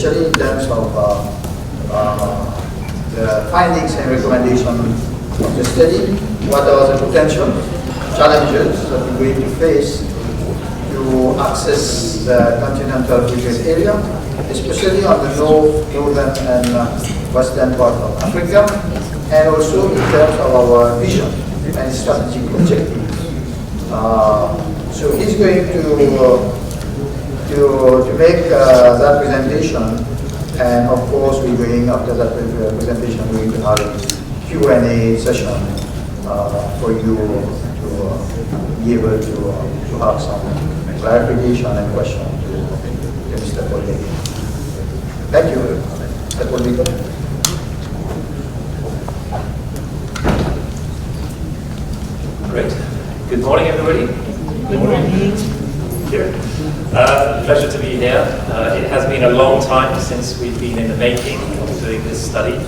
especially in terms of the findings and recommendations of the study, what are the potential challenges that we're going to face to access the continental free trade area, especially on the northern and western part of Africa, and also in terms of our vision and strategic objectives. So he's going to make that presentation, and of course we're going, after that presentation, we're going to have a Q&A session for you to be able to have some clarification and question to Mr. Polly. Thank you, Mr. Polly. Great. Good morning, everybody. Good morning. Here. Pleasure to be here. It has been a long time since we've been in the making of doing this study.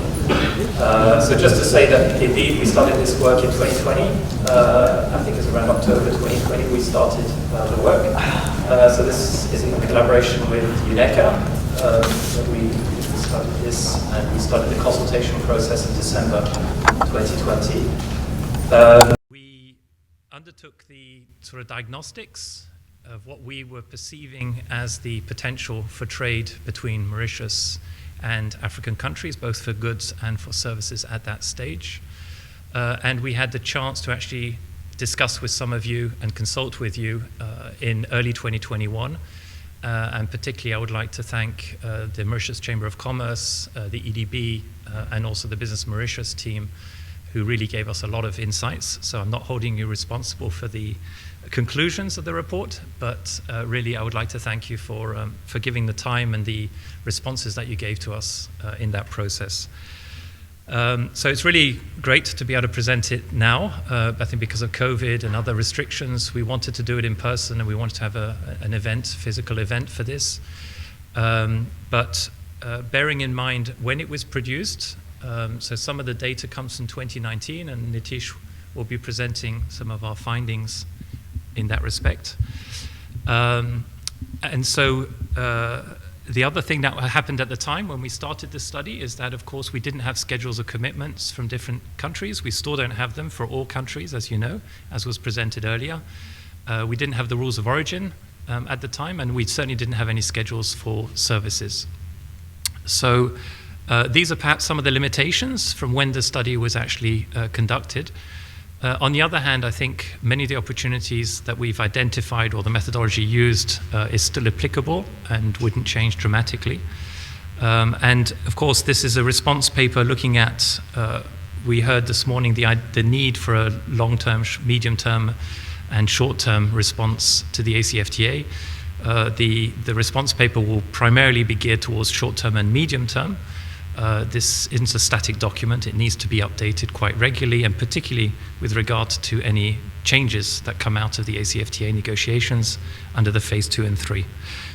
So just to say that indeed we started this work in 2020. I think it's around October 2020 we started the work. So this is in collaboration with UNECA. That we started this, and we started the consultation process in December 2020. We undertook the sort of diagnostics of what we were perceiving as the potential for trade between Mauritius and African countries, both for goods and for services at that stage. And we had the chance to actually discuss with some of you and consult with you in early 2021. And particularly I would like to thank the Mauritius Chamber of Commerce, the EDB, and also the Business Mauritius team, who really gave us a lot of insights. So I'm not holding you responsible for the conclusions of the report, but really I would like to thank you for giving the time and the responses that you gave to us in that process. So it's really great to be able to present it now. I think because of COVID and other restrictions, we wanted to do it in person, and we wanted to have an event, physical event for this. But bearing in mind when it was produced, so some of the data comes from 2019, and Nitish will be presenting some of our findings in that respect. And so the other thing that happened at the time when we started this study is that, of course, we didn't have schedules of commitments from different countries. We still don't have them for all countries, as you know, as was presented earlier. We didn't have the rules of origin at the time, and we certainly didn't have any schedules for services. So these are perhaps some of the limitations from when the study was actually conducted. On the other hand, I think many of the opportunities that we've identified or the methodology used is still applicable and wouldn't change dramatically. And of course, this is a response paper looking at, we heard this morning, the need for a long-term, medium-term, and short-term response to the AfCFTA. The response paper will primarily be geared towards short-term and medium-term. This isn't a static document. It needs to be updated quite regularly, and particularly with regard to any changes that come out of the AfCFTA negotiations under the phase 2 and 3.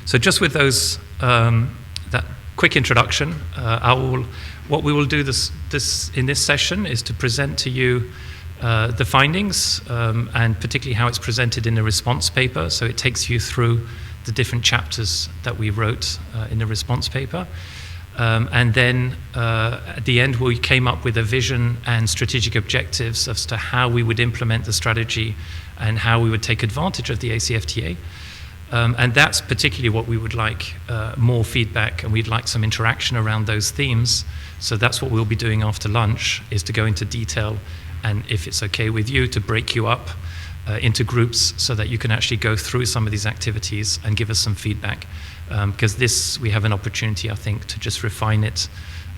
So just with those, that quick introduction, what we will do in this session is to present to you the findings, and particularly how it's presented in the response paper. So it takes you through the different chapters that we wrote in the response paper. And then at the end, we came up with a vision and strategic objectives as to how we would implement the strategy and how we would take advantage of the AfCFTA. And that's particularly what we would like more feedback, and we'd like some interaction around those themes. So that's what we'll be doing after lunch, is to go into detail, and if it's okay with you, to break you up into groups so that you can actually go through some of these activities and give us some feedback. Because we have an opportunity, I think, to just refine it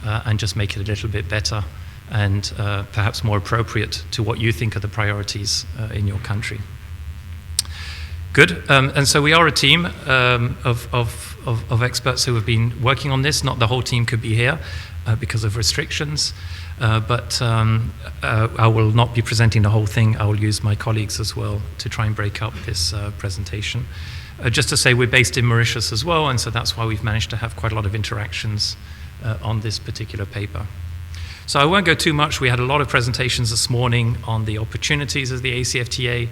and just make it a little bit better and perhaps more appropriate to what you think are the priorities in your country. Good. And so we are a team of experts who have been working on this. Not the whole team could be here because of restrictions, but I will not be presenting the whole thing. I will use my colleagues as well to try and break up this presentation. Just to say, we're based in Mauritius as well, and so that's why we've managed to have quite a lot of interactions on this particular paper. So I won't go too much. We had a lot of presentations this morning on the opportunities of the AfCFTA,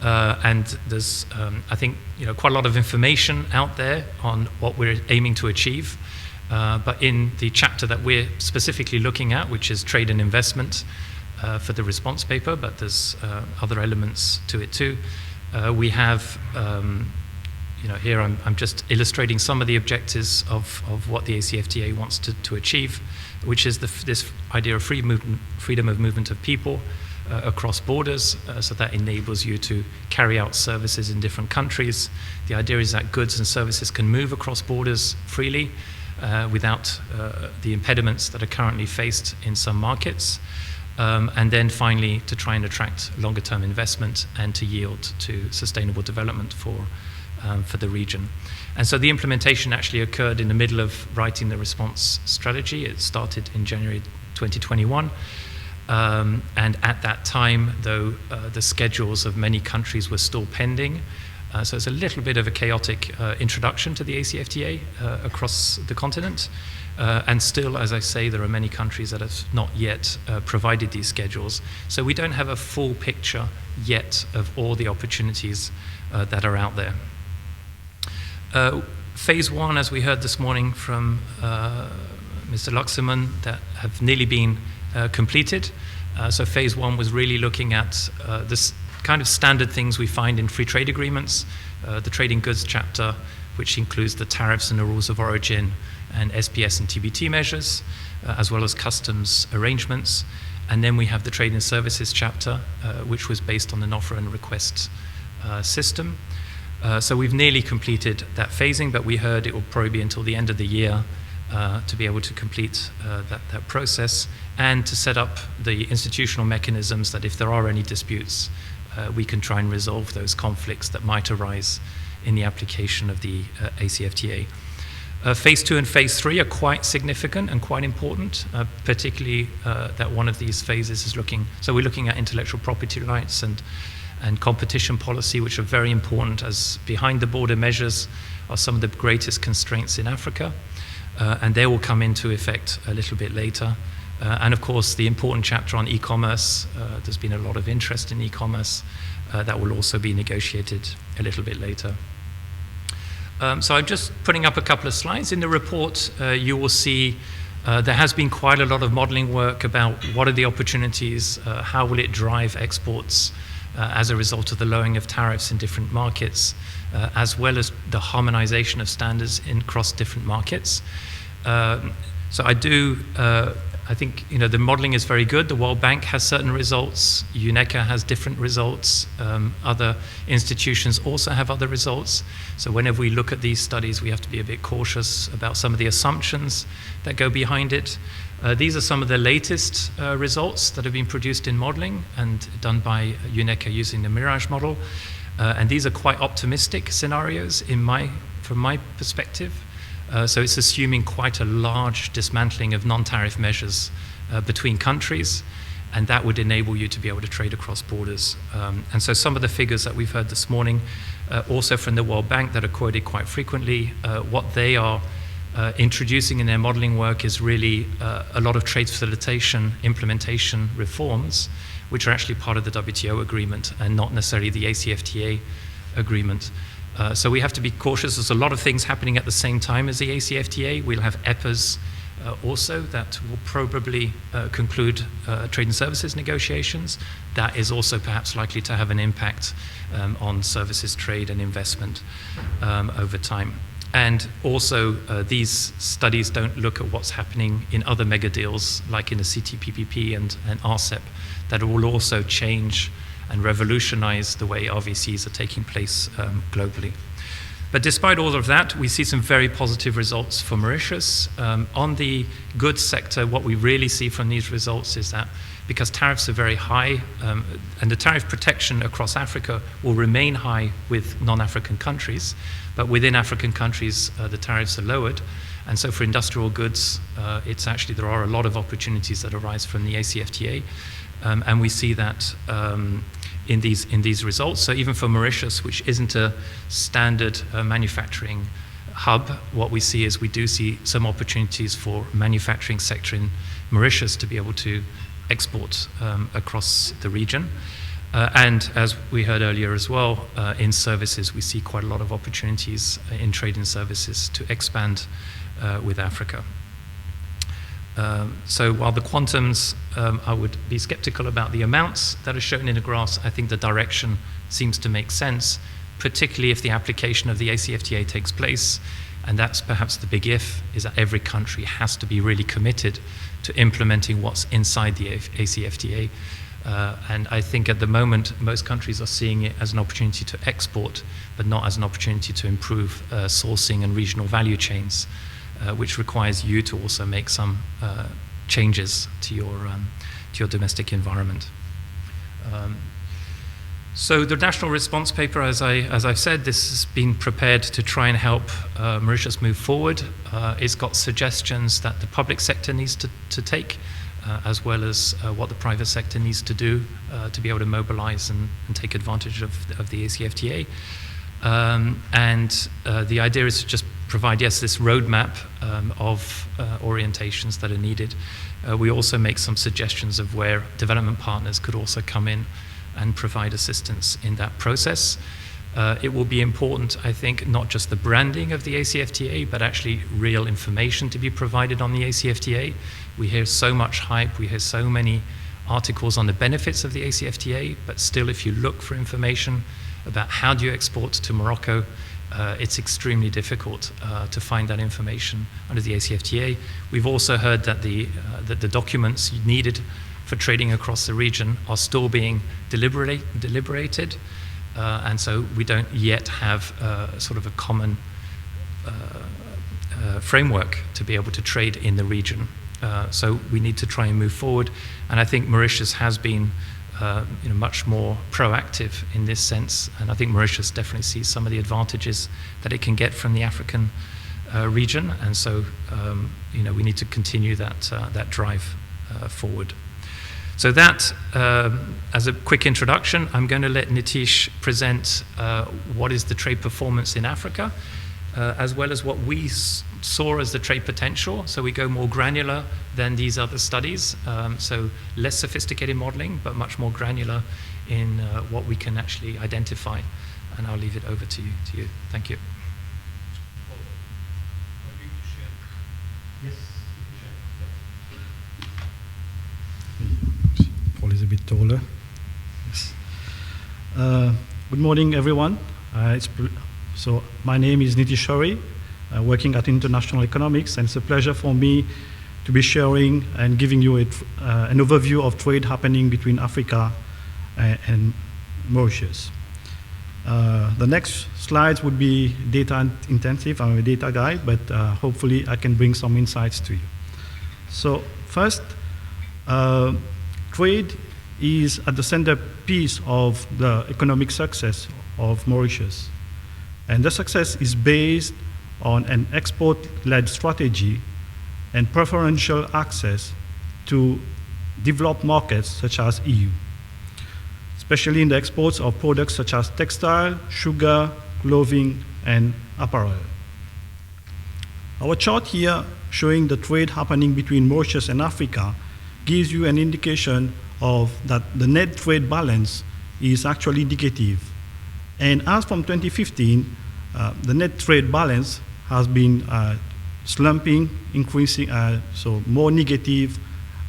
and there's, I think, quite a lot of information out there on what we're aiming to achieve. But in the chapter that we're specifically looking at, which is trade and investment for the response paper, but there's other elements to it too, we have, here I'm just illustrating some of the objectives of what the AfCFTA wants to achieve, which is this idea of freedom of movement of people across borders, so that enables you to carry out services in different countries. The idea is that goods and services can move across borders freely without the impediments that are currently faced in some markets. And then finally, to try and attract longer term investment and to yield to sustainable development for the region. And so the implementation actually occurred in the middle of writing the response strategy. It started in January 2021. And at that time, though, the schedules of many countries were still pending. So it's a little bit of a chaotic introduction to the AfCFTA across the continent. And still, as I say, there are many countries that have not yet provided these schedules. So we don't have a full picture yet of all the opportunities that are out there. Phase one, as we heard this morning from Mr. Luxemon, that have nearly been completed. So phase one was really looking at this kind of standard things we find in free trade agreements, the trading goods chapter, which includes the tariffs and the rules of origin and SPS and TBT measures, as well as customs arrangements. And then we have the trade and services chapter, which was based on the offer and request system. So we've nearly completed that phasing, but we heard it will probably be until the end of the year to be able to complete that process and to set up the institutional mechanisms that if there are any disputes, we can try and resolve those conflicts that might arise in the application of the AfCFTA. Phase 2 and Phase 3 are quite significant and quite important, particularly that one of these phases is so we're looking at intellectual property rights and competition policy, which are very important, as behind the border measures are some of the greatest constraints in Africa, and they will come into effect a little bit later. And of course, the important chapter on e-commerce, there's been a lot of interest in e-commerce, that will also be negotiated a little bit later. So I'm just putting up a couple of slides. In the report, you will see there has been quite a lot of modeling work about what are the opportunities, how will it drive exports as a result of the lowering of tariffs in different markets, as well as the harmonization of standards across different markets. So I think the modeling is very good. The World Bank has certain results. UNECA has different results. Other institutions also have other results. So whenever we look at these studies, we have to be a bit cautious about some of the assumptions that go behind it. These are some of the latest results that have been produced in modeling and done by UNECA using the Mirage model. And these are quite optimistic scenarios from my perspective. So it's assuming quite a large dismantling of non-tariff measures between countries, and that would enable you to be able to trade across borders. And so some of the figures that we've heard this morning, also from the World Bank that are quoted quite frequently, what they are introducing in their modeling work is really a lot of trade facilitation implementation reforms, which are actually part of the WTO agreement and not necessarily the AfCFTA agreement. So we have to be cautious. There's a lot of things happening at the same time as the AfCFTA. We'll have EPAs also that will probably conclude trade and services negotiations. That is also perhaps likely to have an impact on services trade and investment over time. And also, these studies don't look at what's happening in other mega deals, like in the CTPPP and RCEP, that will also change and revolutionize the way RVCs are taking place globally. But despite all of that, we see some very positive results for Mauritius. On the goods sector, what we really see from these results is that because tariffs are very high, and the tariff protection across Africa will remain high with non-African countries, but within African countries, the tariffs are lowered. And so for industrial goods, there are a lot of opportunities that arise from the AfCFTA. And we see that in these results. So even for Mauritius, which isn't a standard manufacturing hub, what we see is we do see some opportunities for manufacturing sector in Mauritius to be able to export across the region. And as we heard earlier as well, in services, we see quite a lot of opportunities in trade and services to expand with Africa. So while the quantums, I would be skeptical about the amounts that are shown in the graphs, I think the direction seems to make sense, particularly if the application of the AfCFTA takes place. And that's perhaps the big if, is that every country has to be really committed to implementing what's inside the AfCFTA. And I think at the moment, most countries are seeing it as an opportunity to export, but not as an opportunity to improve sourcing and regional value chains, which requires you to also make some changes to your domestic environment. So the national response paper, as I've said, this has been prepared to try and help Mauritius move forward. It's got suggestions that the public sector needs to take, as well as what the private sector needs to do to be able to mobilize and take advantage of the AfCFTA. And the idea is to just provide, yes, this roadmap of orientations that are needed. We also make some suggestions of where development partners could also come in and provide assistance in that process. It will be important, I think, not just the branding of the AfCFTA, but actually real information to be provided on the AfCFTA. We hear so much hype, we hear so many articles on the benefits of the AfCFTA, but still if you look for information about how do you export to Morocco, it's extremely difficult to find that information under the AfCFTA. We've also heard that the documents needed for trading across the region are still being deliberated, and so we don't yet have sort of a common framework to be able to trade in the region. So we need to try and move forward, and I think Mauritius has been much more proactive in this sense, and I think Mauritius definitely sees some of the advantages that it can get from the African region, and so we need to continue that drive forward. So that, as a quick introduction, I'm going to let Nitish present what is the trade performance in Africa, as well as what we saw as the trade potential. So we go more granular than these other studies, so less sophisticated modeling, but much more granular in what we can actually identify. And I'll leave it over to you. Thank you. Yes. Paul is a bit taller. Yes. Good morning, everyone. So my name is Nitish Shori, working at International Economics, and it's a pleasure for me to be sharing and giving you an overview of trade happening between Africa and Mauritius. The next slides would be data intensive. I'm a data guy, but hopefully I can bring some insights to you. So first, trade is at the centerpiece of the economic success of Mauritius. And the success is based on an export-led strategy and preferential access to developed markets such as EU, especially in the exports of products such as textile, sugar, clothing, and apparel. Our chart here showing the trade happening between Mauritius and Africa gives you an indication of that the net trade balance is actually negative. And as from 2015, the net trade balance has been slumping, increasing, so more negative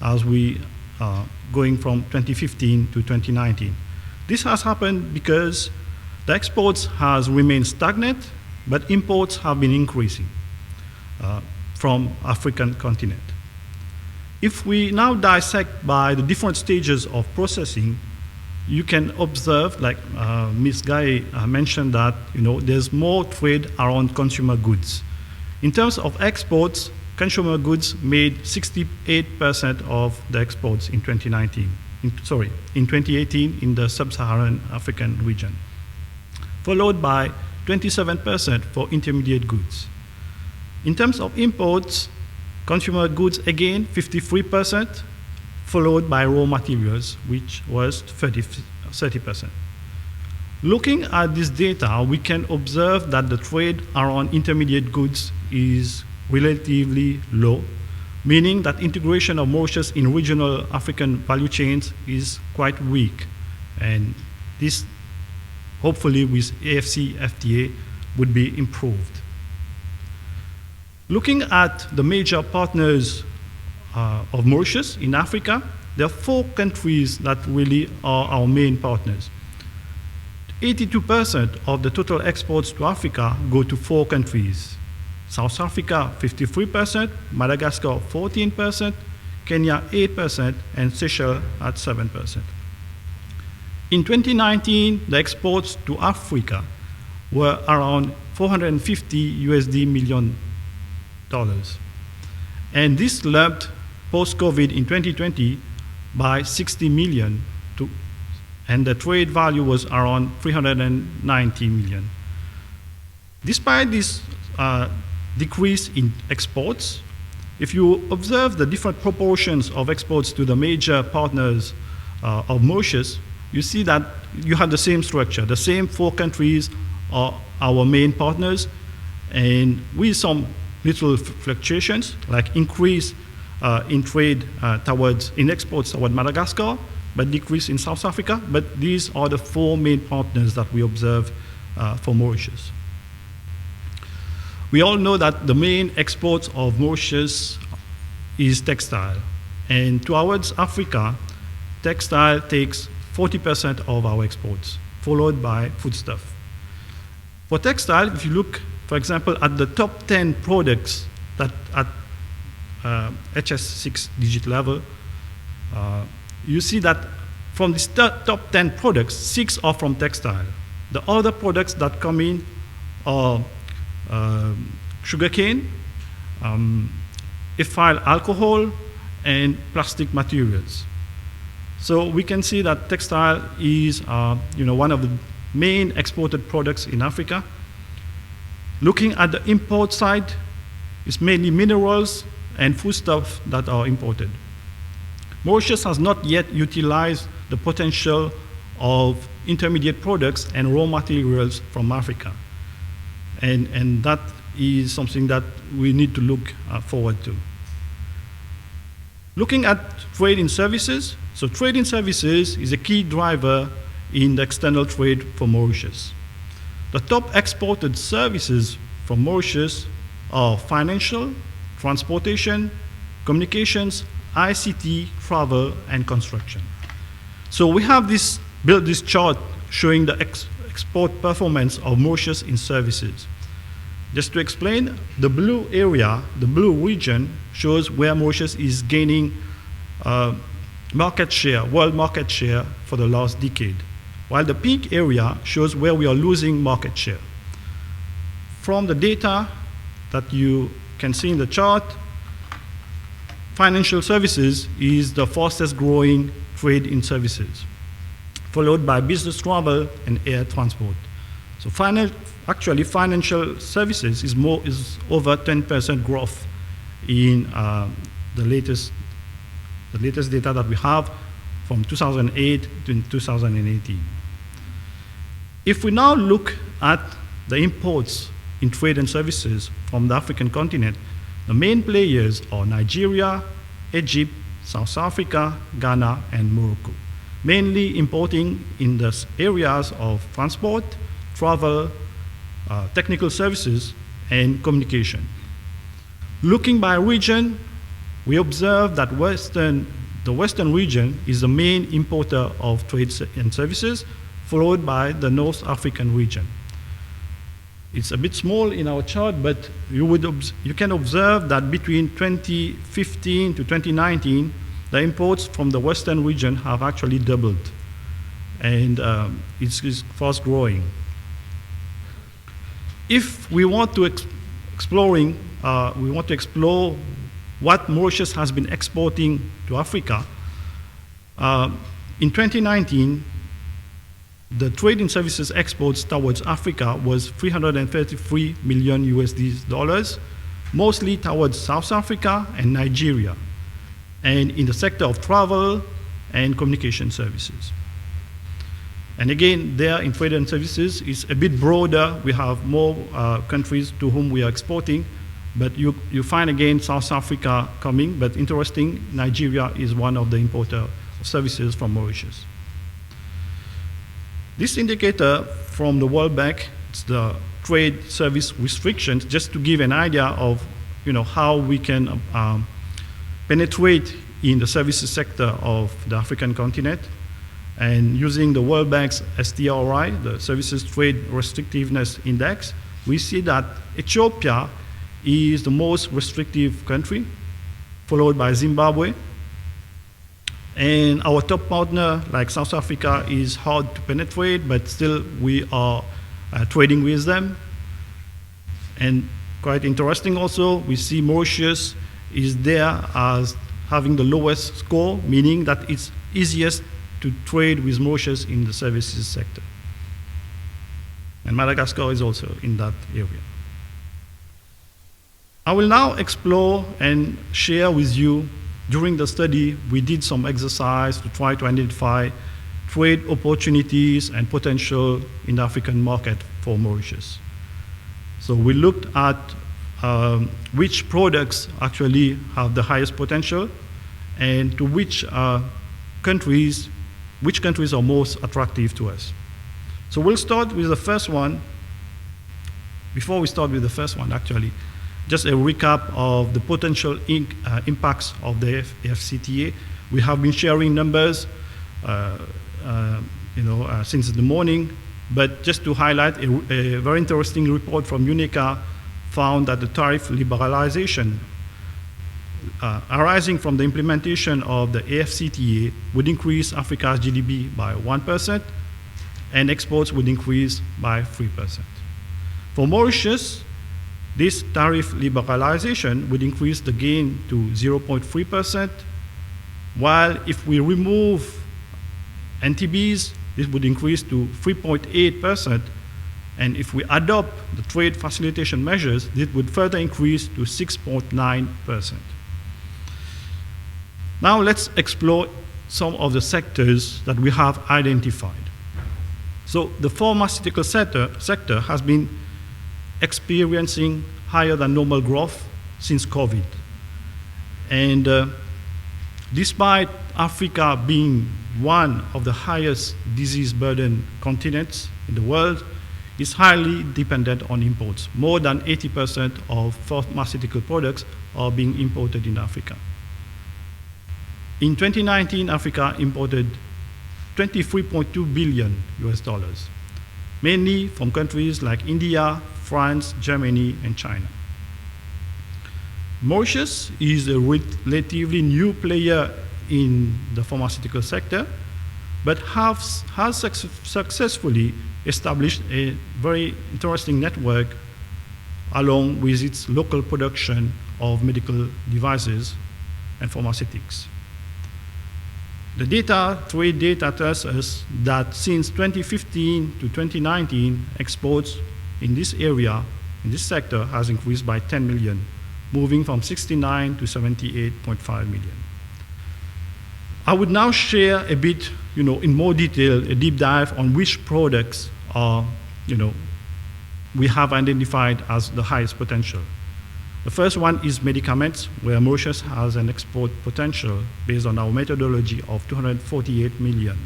as we are going from 2015 to 2019. This has happened because the exports has remained stagnant, but imports have been increasing from African continent. If we now dissect by the different stages of processing, you can observe, like Ms. Guy mentioned, that there's more trade around consumer goods. In terms of exports, consumer goods made 68% of the exports in 2019. In 2018 in the sub-Saharan African region, followed by 27% for intermediate goods. In terms of imports, consumer goods again 53%, followed by raw materials, which was 30%. Looking at this data, we can observe that the trade around intermediate goods is relatively low, meaning that integration of Mauritius in regional African value chains is quite weak. And this, hopefully with AfCFTA, would be improved. Looking at the major partners of Mauritius in Africa, there are 4 countries that really are our main partners. 82% of the total exports to Africa go to 4 countries. South Africa, 53%, Madagascar, 14%, Kenya, 8%, and Seychelles at 7%. In 2019, the exports to Africa were around $450 million. And this slumped post-COVID in 2020 by 60 million, and the trade value was around 390 million. Despite this decrease in exports, if you observe the different proportions of exports to the major partners of Mauritius, you see that you have the same structure. The same 4 countries are our main partners, and with some little fluctuations, like increase in trade in exports toward Madagascar, but decrease in South Africa. But these are the 4 main partners that we observe for Mauritius. We all know that the main exports of Mauritius is textile. And towards Africa, textile takes 40% of our exports, followed by foodstuff. For textile, if you look, for example, at the top 10 products that at HS6 digit level, you see that from these top 10 products, 6 are from textile. The other products that come in are sugarcane, ethyl alcohol, and plastic materials. So we can see that textile is one of the main exported products in Africa. Looking at the import side, it's mainly minerals and foodstuff that are imported. Mauritius has not yet utilized the potential of intermediate products and raw materials from Africa. And that is something that we need to look forward to. Looking at trade in services, so trade in services is a key driver in the external trade for Mauritius. The top exported services from Mauritius are financial, transportation, communications, ICT, travel, and construction. So we have built this chart showing the export performance of Mauritius in services. Just to explain, the blue area, the blue region, shows where Mauritius is gaining market share, world market share for the last decade, while the pink area shows where we are losing market share. From the data that you can see in the chart, financial services is the fastest growing trade in services, followed by business travel and air transport. So actually, financial services is over 10% growth in the latest data that we have from 2008 to 2018. If we now look at the imports in trade and services from the African continent, the main players are Nigeria, Egypt, South Africa, Ghana, and Morocco, mainly importing in the areas of transport, travel, technical services, and communication. Looking by region, we observe that the Western region is the main importer of trade and services, followed by the North African region. It's a bit small in our chart, but you can observe that between 2015 to 2019, the imports from the Western region have actually doubled, and it's fast growing. If we want to explore what Mauritius has been exporting to Africa, in 2019, the trade in services exports towards Africa was $333 million, mostly towards South Africa and Nigeria, and in the sector of travel and communication services. And again, there in trade and services is a bit broader. We have more countries to whom we are exporting, but you find again South Africa coming, but interesting, Nigeria is one of the importer of services from Mauritius. This indicator from the World Bank, it's the trade service restrictions, just to give an idea of how we can penetrate in the services sector of the African continent. And using the World Bank's STRI, the Services Trade Restrictiveness Index, we see that Ethiopia is the most restrictive country, followed by Zimbabwe. And our top partner, like South Africa, is hard to penetrate, but still we are trading with them. And quite interesting also, we see Mauritius is there as having the lowest score, meaning that it's easiest to trade with Mauritius in the services sector. And Madagascar is also in that area. I will now explore and share with you. During the study, we did some exercise to try to identify trade opportunities and potential in the African market for Mauritius. So we looked at which products actually have the highest potential and to which countries are most attractive to us. So we'll start with the first one. Before we start with the first one, actually, just a recap of the potential impacts of the AfCFTA. We have been sharing numbers since the morning, but just to highlight, a very interesting report from UNECA found that the tariff liberalization arising from the implementation of the AfCFTA would increase Africa's GDP by 1%, and exports would increase by 3%. For Mauritius, this tariff liberalization would increase the gain to 0.3%, while if we remove NTBs, this would increase to 3.8%, and if we adopt the trade facilitation measures, this would further increase to 6.9%. Now let's explore some of the sectors that we have identified. So the pharmaceutical sector has been experiencing higher than normal growth since COVID. And despite Africa being one of the highest disease burden continents in the world, is highly dependent on imports. More than 80% of pharmaceutical products are being imported in Africa. In 2019, Africa imported $23.2 billion, mainly from countries like India, France, Germany, and China. Mauritius is a relatively new player in the pharmaceutical sector, but has successfully established a very interesting network along with its local production of medical devices and pharmaceutics. The trade data tells us that since 2015 to 2019, exports in this area, in this sector, has increased by 10 million, moving from 69 to 78.5 million. I would now share a bit, in more detail, a deep dive on which products are, we have identified as the highest potential. The first one is medicaments, where Mauritius has an export potential based on our methodology of 248 million.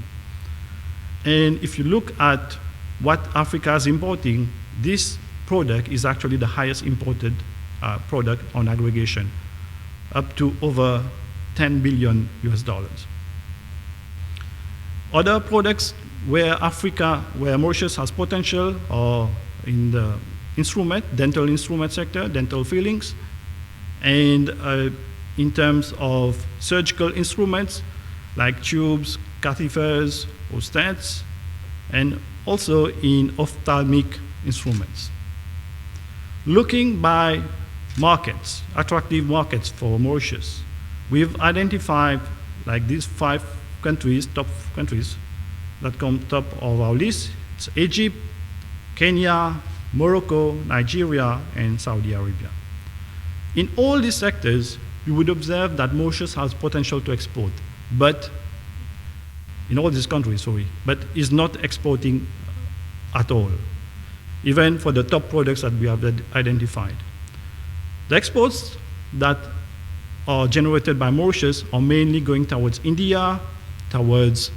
And if you look at what Africa is importing, this product is actually the highest imported product on aggregation, up to over $10 billion. Other products where Mauritius has potential are in the dental instrument sector, dental fillings, and in terms of surgical instruments like tubes, catheters, or stents, and also in ophthalmic instruments. Looking by markets, attractive markets for Mauritius, we've identified like these 5 countries, top countries that come top of our list. It's Egypt, Kenya, Morocco, Nigeria, and Saudi Arabia. In all these sectors, you would observe that Mauritius has potential to export, but in all these countries, but is not exporting at all, even for the top products that we have identified. The exports that are generated by Mauritius are mainly going towards India, towards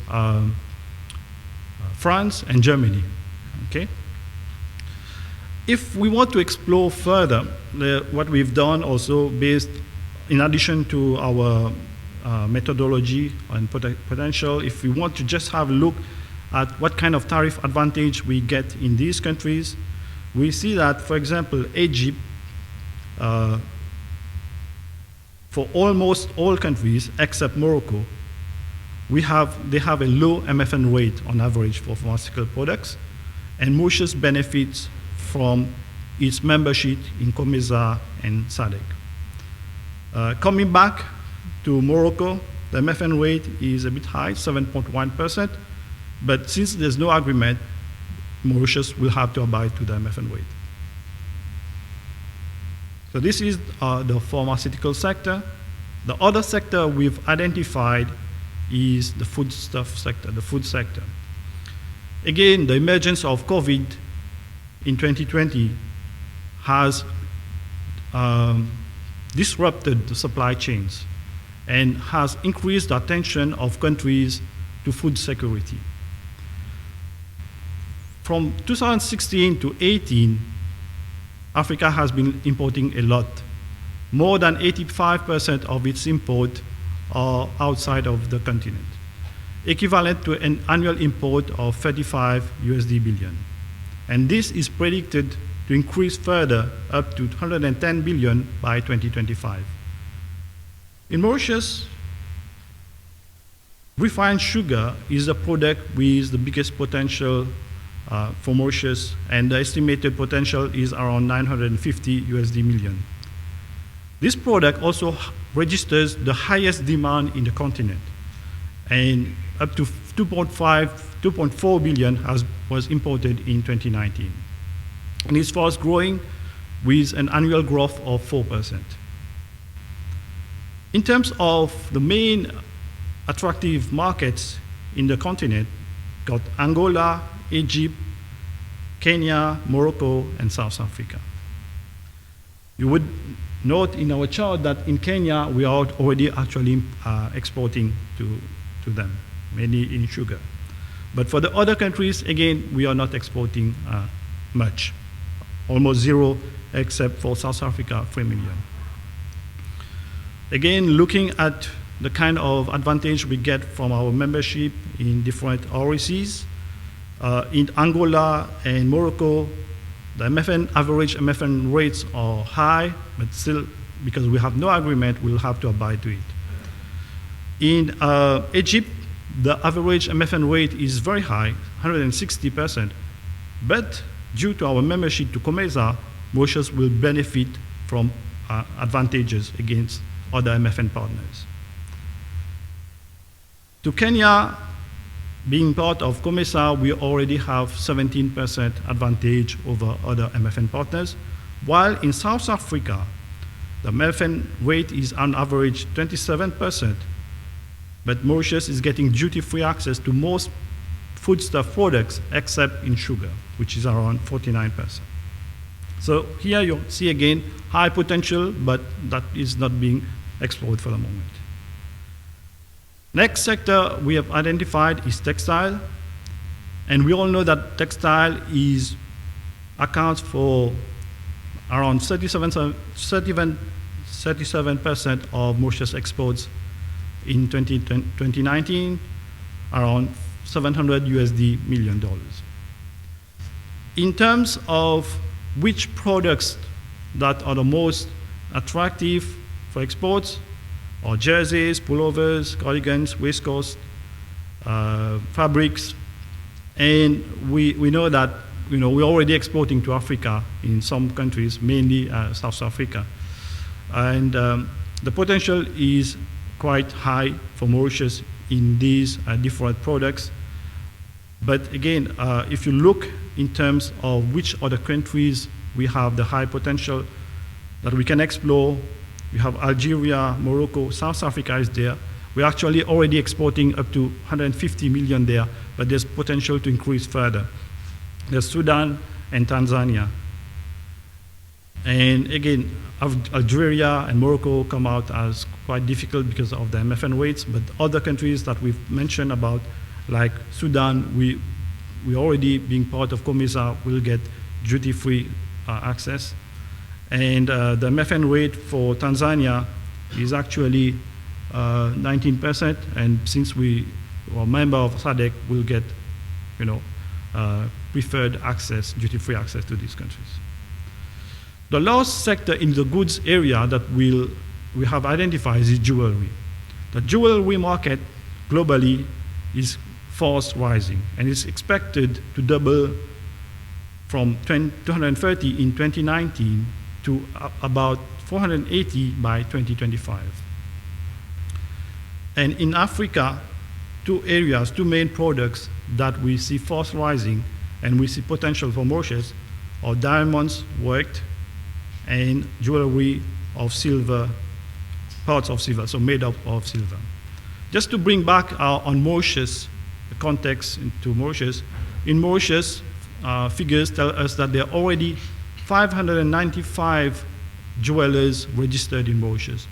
France, and Germany. Okay? If we want to explore further what we've done also based, in addition to our methodology and potential, if we want to just have a look at what kind of tariff advantage we get in these countries, we see that, for example, Egypt, for almost all countries except Morocco, they have a low MFN rate on average for pharmaceutical products, and Mauritius benefits from its membership in COMESA and SADC. Coming back to Morocco, the MFN rate is a bit high, 7.1%, but since there's no agreement, Mauritius will have to abide to the MFN rate. So this is the pharmaceutical sector. The other sector we've identified is the foodstuff sector, the food sector. Again, the emergence of COVID in 2020 has disrupted the supply chains and has increased the attention of countries to food security. From 2016 to 18, Africa has been importing a lot. More than 85% of its import are outside of the continent, equivalent to an annual import of 35 USD billion. And this is predicted to increase further up to 110 billion by 2025. In Mauritius, refined sugar is a product with the biggest potential for Mauritius, and the estimated potential is around 950 USD million. This product also registers the highest demand in the continent, and up to 2.4 billion was imported in 2019. And it's fast growing with an annual growth of 4%. In terms of the main attractive markets in the continent, got Angola, Egypt, Kenya, Morocco, and South Africa. You would note in our chart that in Kenya, we are already actually exporting to them, mainly in sugar. But for the other countries, again, we are not exporting much, almost zero, except for South Africa, 3 million. Again, looking at the kind of advantage we get from our membership in different RECs, in Angola and Morocco, the average MFN rates are high, but still, because we have no agreement, we'll have to abide to it. In Egypt, the average MFN rate is very high, 160%, but due to our membership to COMESA, Mauritius will benefit from advantages against other MFN partners. To Kenya, being part of COMESA, we already have 17% advantage over other MFN partners, while in South Africa, the MFN rate is on average 27%, but Mauritius is getting duty-free access to most foodstuff products except in sugar, which is around 49%. So here you see again high potential, but that is not being explored for the moment. Next sector we have identified is textile, and we all know that textile accounts for around 37% of Mauritius exports in 2019, around $700 million. In terms of which products that are the most attractive for exports, or jerseys, pullovers, cardigans, waistcoats, fabrics, and we know that we're already exporting to Africa in some countries, mainly South Africa, and the potential is quite high for Mauritius in these different products. But again, if you look in terms of which other countries we have the high potential that we can explore, we have Algeria, Morocco, South Africa is there. We're actually already exporting up to 150 million there, but there's potential to increase further. There's Sudan and Tanzania. And again, Algeria and Morocco come out as quite difficult because of the MFN rates, but other countries that we've mentioned about, like Sudan, we already, being part of COMESA, will get duty-free access. And the MFN rate for Tanzania is actually 19%, and since we are a member of SADC, we'll get, preferred access, duty-free access to these countries. The last sector in the goods area that we have identified is jewelry. The jewelry market globally is fast rising, and is expected to double from 230 in 2019 to about 480 by 2025. And in Africa, two main products that we see fast rising and we see potential for Mauritius are diamonds worked and jewelry of silver, parts of silver, so made up of silver. Just to bring back on Mauritius, the context into Mauritius, in Mauritius, figures tell us that there are already 595 jewelers registered in Mauritius,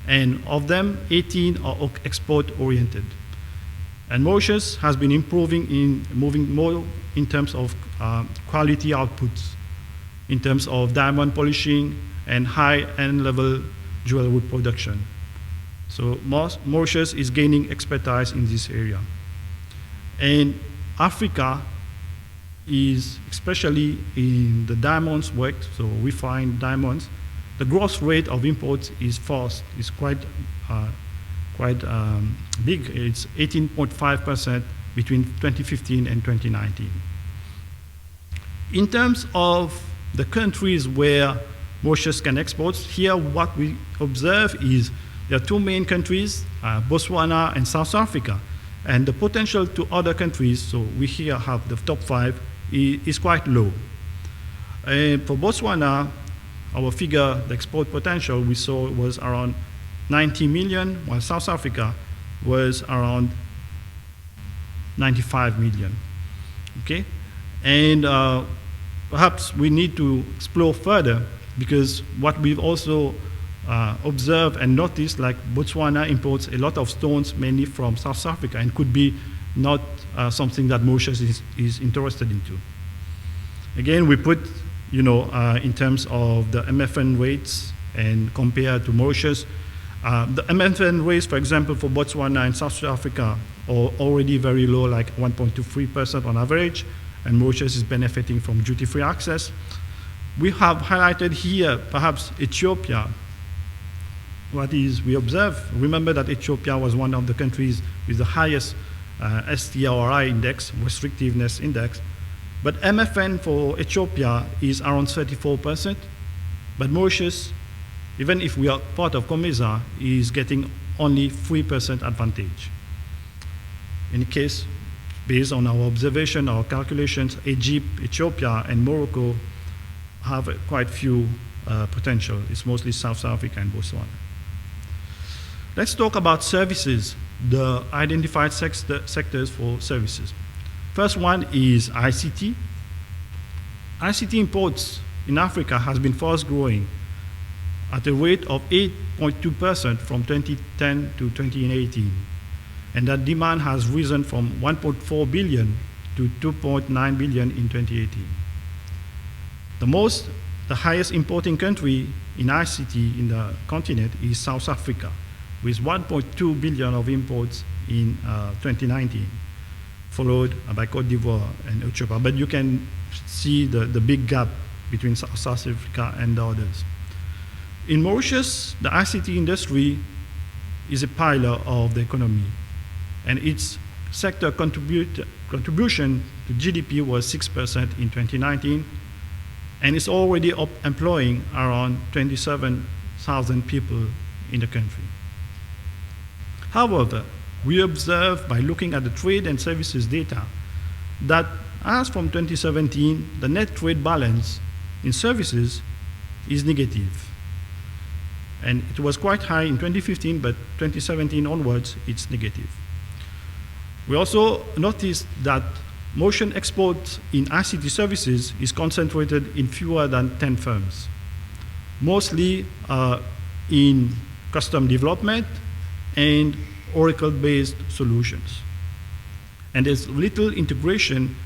and of them, 18 are export-oriented. And Mauritius has been moving more in terms of quality outputs, in terms of diamond polishing and high-end level jewelry production. So Mauritius is gaining expertise in this area. And Africa is, especially in the diamonds worked, so refined diamonds, the growth rate of imports is fast, is quite big. It's 18.5% between 2015 and 2019. In terms of the countries where Mauritius can export, here what we observe is there are two main countries, Botswana and South Africa. And the potential to other countries, so we here have the top 5, is quite low. For Botswana, our figure, the export potential we saw was around 90 million, while South Africa was around 95 million, okay? And perhaps we need to explore further, because what we've also observed and noticed, like Botswana imports a lot of stones mainly from South Africa, and could be not something that Mauritius is interested into. Again, we put, in terms of the MFN rates and compare to Mauritius, the MFN rates, for example, for Botswana and South Africa are already very low, like 1.23% on average, and Mauritius is benefiting from duty-free access. We have highlighted here, perhaps, Ethiopia. What is we observe? Remember that Ethiopia was one of the countries with the highest STRI index, restrictiveness index. But MFN for Ethiopia is around 34%. But Mauritius, even if we are part of COMESA, is getting only 3% advantage. In case, based on our observation, our calculations, Egypt, Ethiopia, and Morocco have quite few potential. It's mostly South Africa and Botswana. Let's talk about services, the identified sectors for services. First one is ICT. ICT imports in Africa has been fast growing at a rate of 8.2% from 2010 to 2018. And that demand has risen from 1.4 billion to 2.9 billion in 2018. The highest importing country in ICT in the continent is South Africa, with 1.2 billion of imports in 2019, followed by Cote d'Ivoire and Ethiopia. But you can see the big gap between South Africa and the others. In Mauritius, the ICT industry is a pillar of the economy, and its sector contribution to GDP was 6% in 2019, and it's already employing around 27,000 people in the country. However, we observe by looking at the trade and services data that as from 2017, the net trade balance in services is negative. And it was quite high in 2015, but 2017 onwards, it's negative. We also noticed that Mauritian exports in ICT services is concentrated in fewer than 10 firms, mostly in custom development and Oracle-based solutions. And there's little integration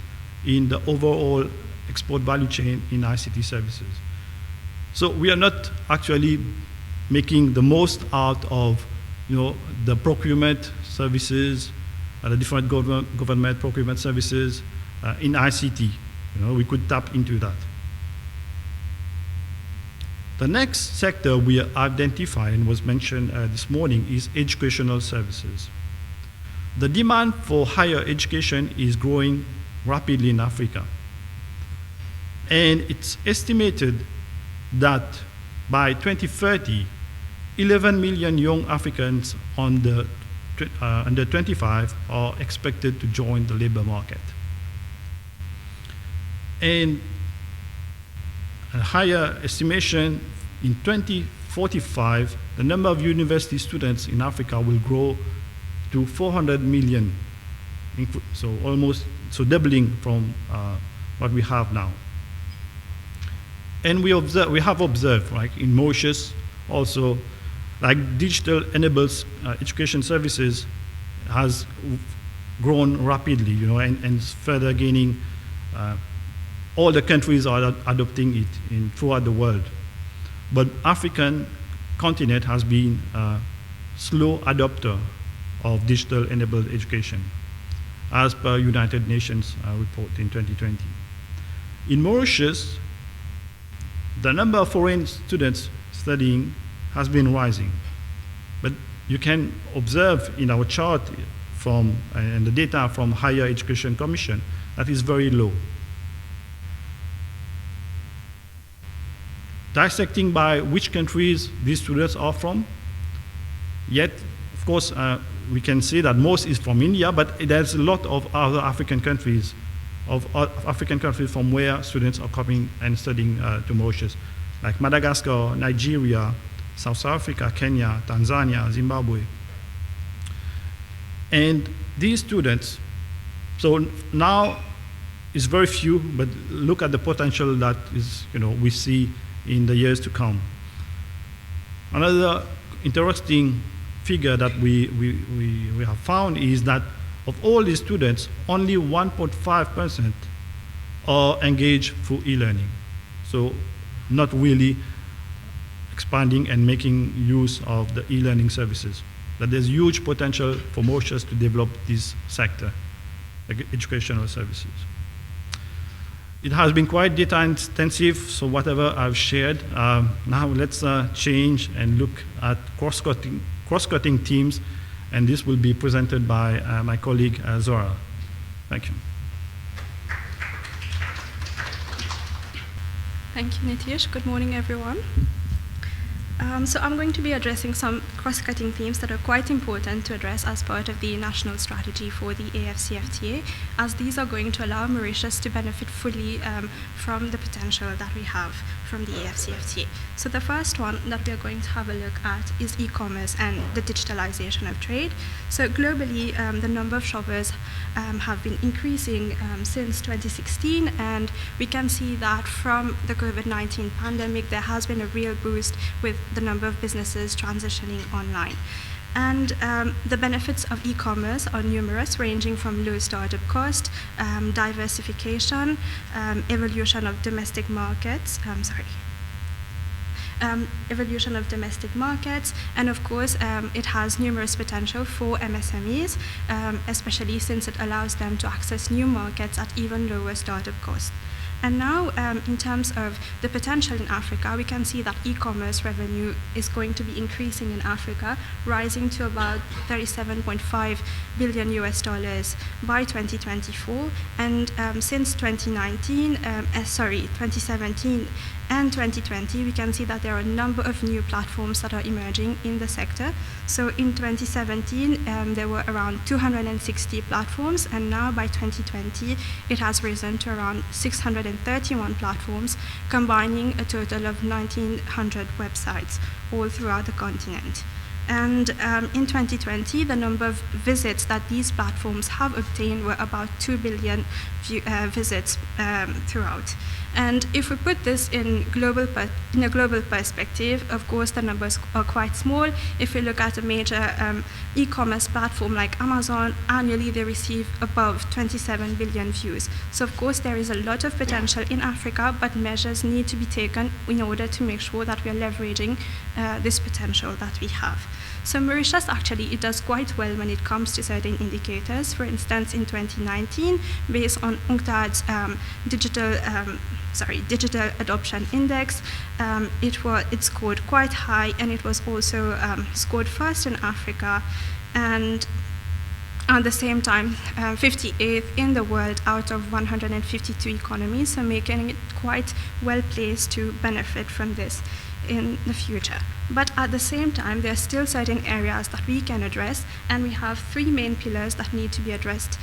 in the overall export value chain in ICT services. So we are not actually making the most out of the procurement services, the different government procurement services in ICT. We could tap into that. The next sector we identified and was mentioned this morning is educational services. The demand for higher education is growing rapidly in Africa. And it's estimated that by 2030, 11 million young Africans under 25 are expected to join the labor market. And a higher estimation, in 2045, the number of university students in Africa will grow to 400 million, so doubling from what we have now. And we have observed, like in Mauritius, also, like digital enables education services has grown rapidly, and is further gaining. All the countries are adopting it throughout the world. But African continent has been a slow adopter of digital enabled education, as per United Nations report in 2020. In Mauritius, the number of foreign students studying has been rising. But you can observe in our chart and the data from Higher Education Commission that is very low. Dissecting by which countries these students are from, yet, of course, we can say that most is from India, but there's a lot of other African countries, from where students are coming and studying to Mauritius, like Madagascar, Nigeria, South Africa, Kenya, Tanzania, Zimbabwe. And these students, so now it's very few, but look at the potential that is, we see in the years to come. Another interesting figure that we have found is that of all these students, only 1.5% are engaged through e-learning. So not really expanding and making use of the e-learning services. That there's huge potential for Mauritius to develop this sector, like educational services. It has been quite data intensive, so whatever I've shared, now let's change and look at cross-cutting themes, and this will be presented by my colleague Zora. Thank you. Thank you, Nitish. Good morning, everyone. So I'm going to be addressing some cross-cutting themes that are quite important to address as part of the national strategy for the AfCFTA, as these are going to allow Mauritius to benefit fully from the potential that we have from the AfCFTA. So the first one that we are going to have a look at is e-commerce and the digitalization of trade. So globally, the number of shoppers have been increasing since 2016, and we can see that from the COVID-19 pandemic, there has been a real boost with the number of businesses transitioning online. And the benefits of e-commerce are numerous, ranging from low startup cost, diversification, evolution of domestic markets, evolution of domestic markets, and of course it has numerous potential for MSMEs, especially since it allows them to access new markets at even lower startup costs. And now, in terms of the potential in Africa, we can see that e-commerce revenue is going to be increasing in Africa, rising to about $37.5 billion by 2024. And since 2017 and 2020, we can see that there are a number of new platforms that are emerging in the sector. So in 2017, there were around 260 platforms, and now by 2020, it has risen to around 631 platforms, combining a total of 1,900 websites all throughout the continent. And in 2020, the number of visits that these platforms have obtained were about 2 billion visits throughout. And if we put this in a global perspective, of course, the numbers are quite small. If we look at a major e-commerce platform like Amazon, annually they receive above 27 billion views. So of course, there is a lot of potential in Africa, but measures need to be taken in order to make sure that we are leveraging this potential that we have. So Mauritius, actually, it does quite well when it comes to certain indicators. For instance, in 2019, based on UNCTAD's digital adoption index, it scored quite high, and it was also scored first in Africa, and at the same time, 58th in the world out of 152 economies, so making it quite well placed to benefit from this in the future. But at the same time, there are still certain areas that we can address, and we have 3 main pillars that need to be addressed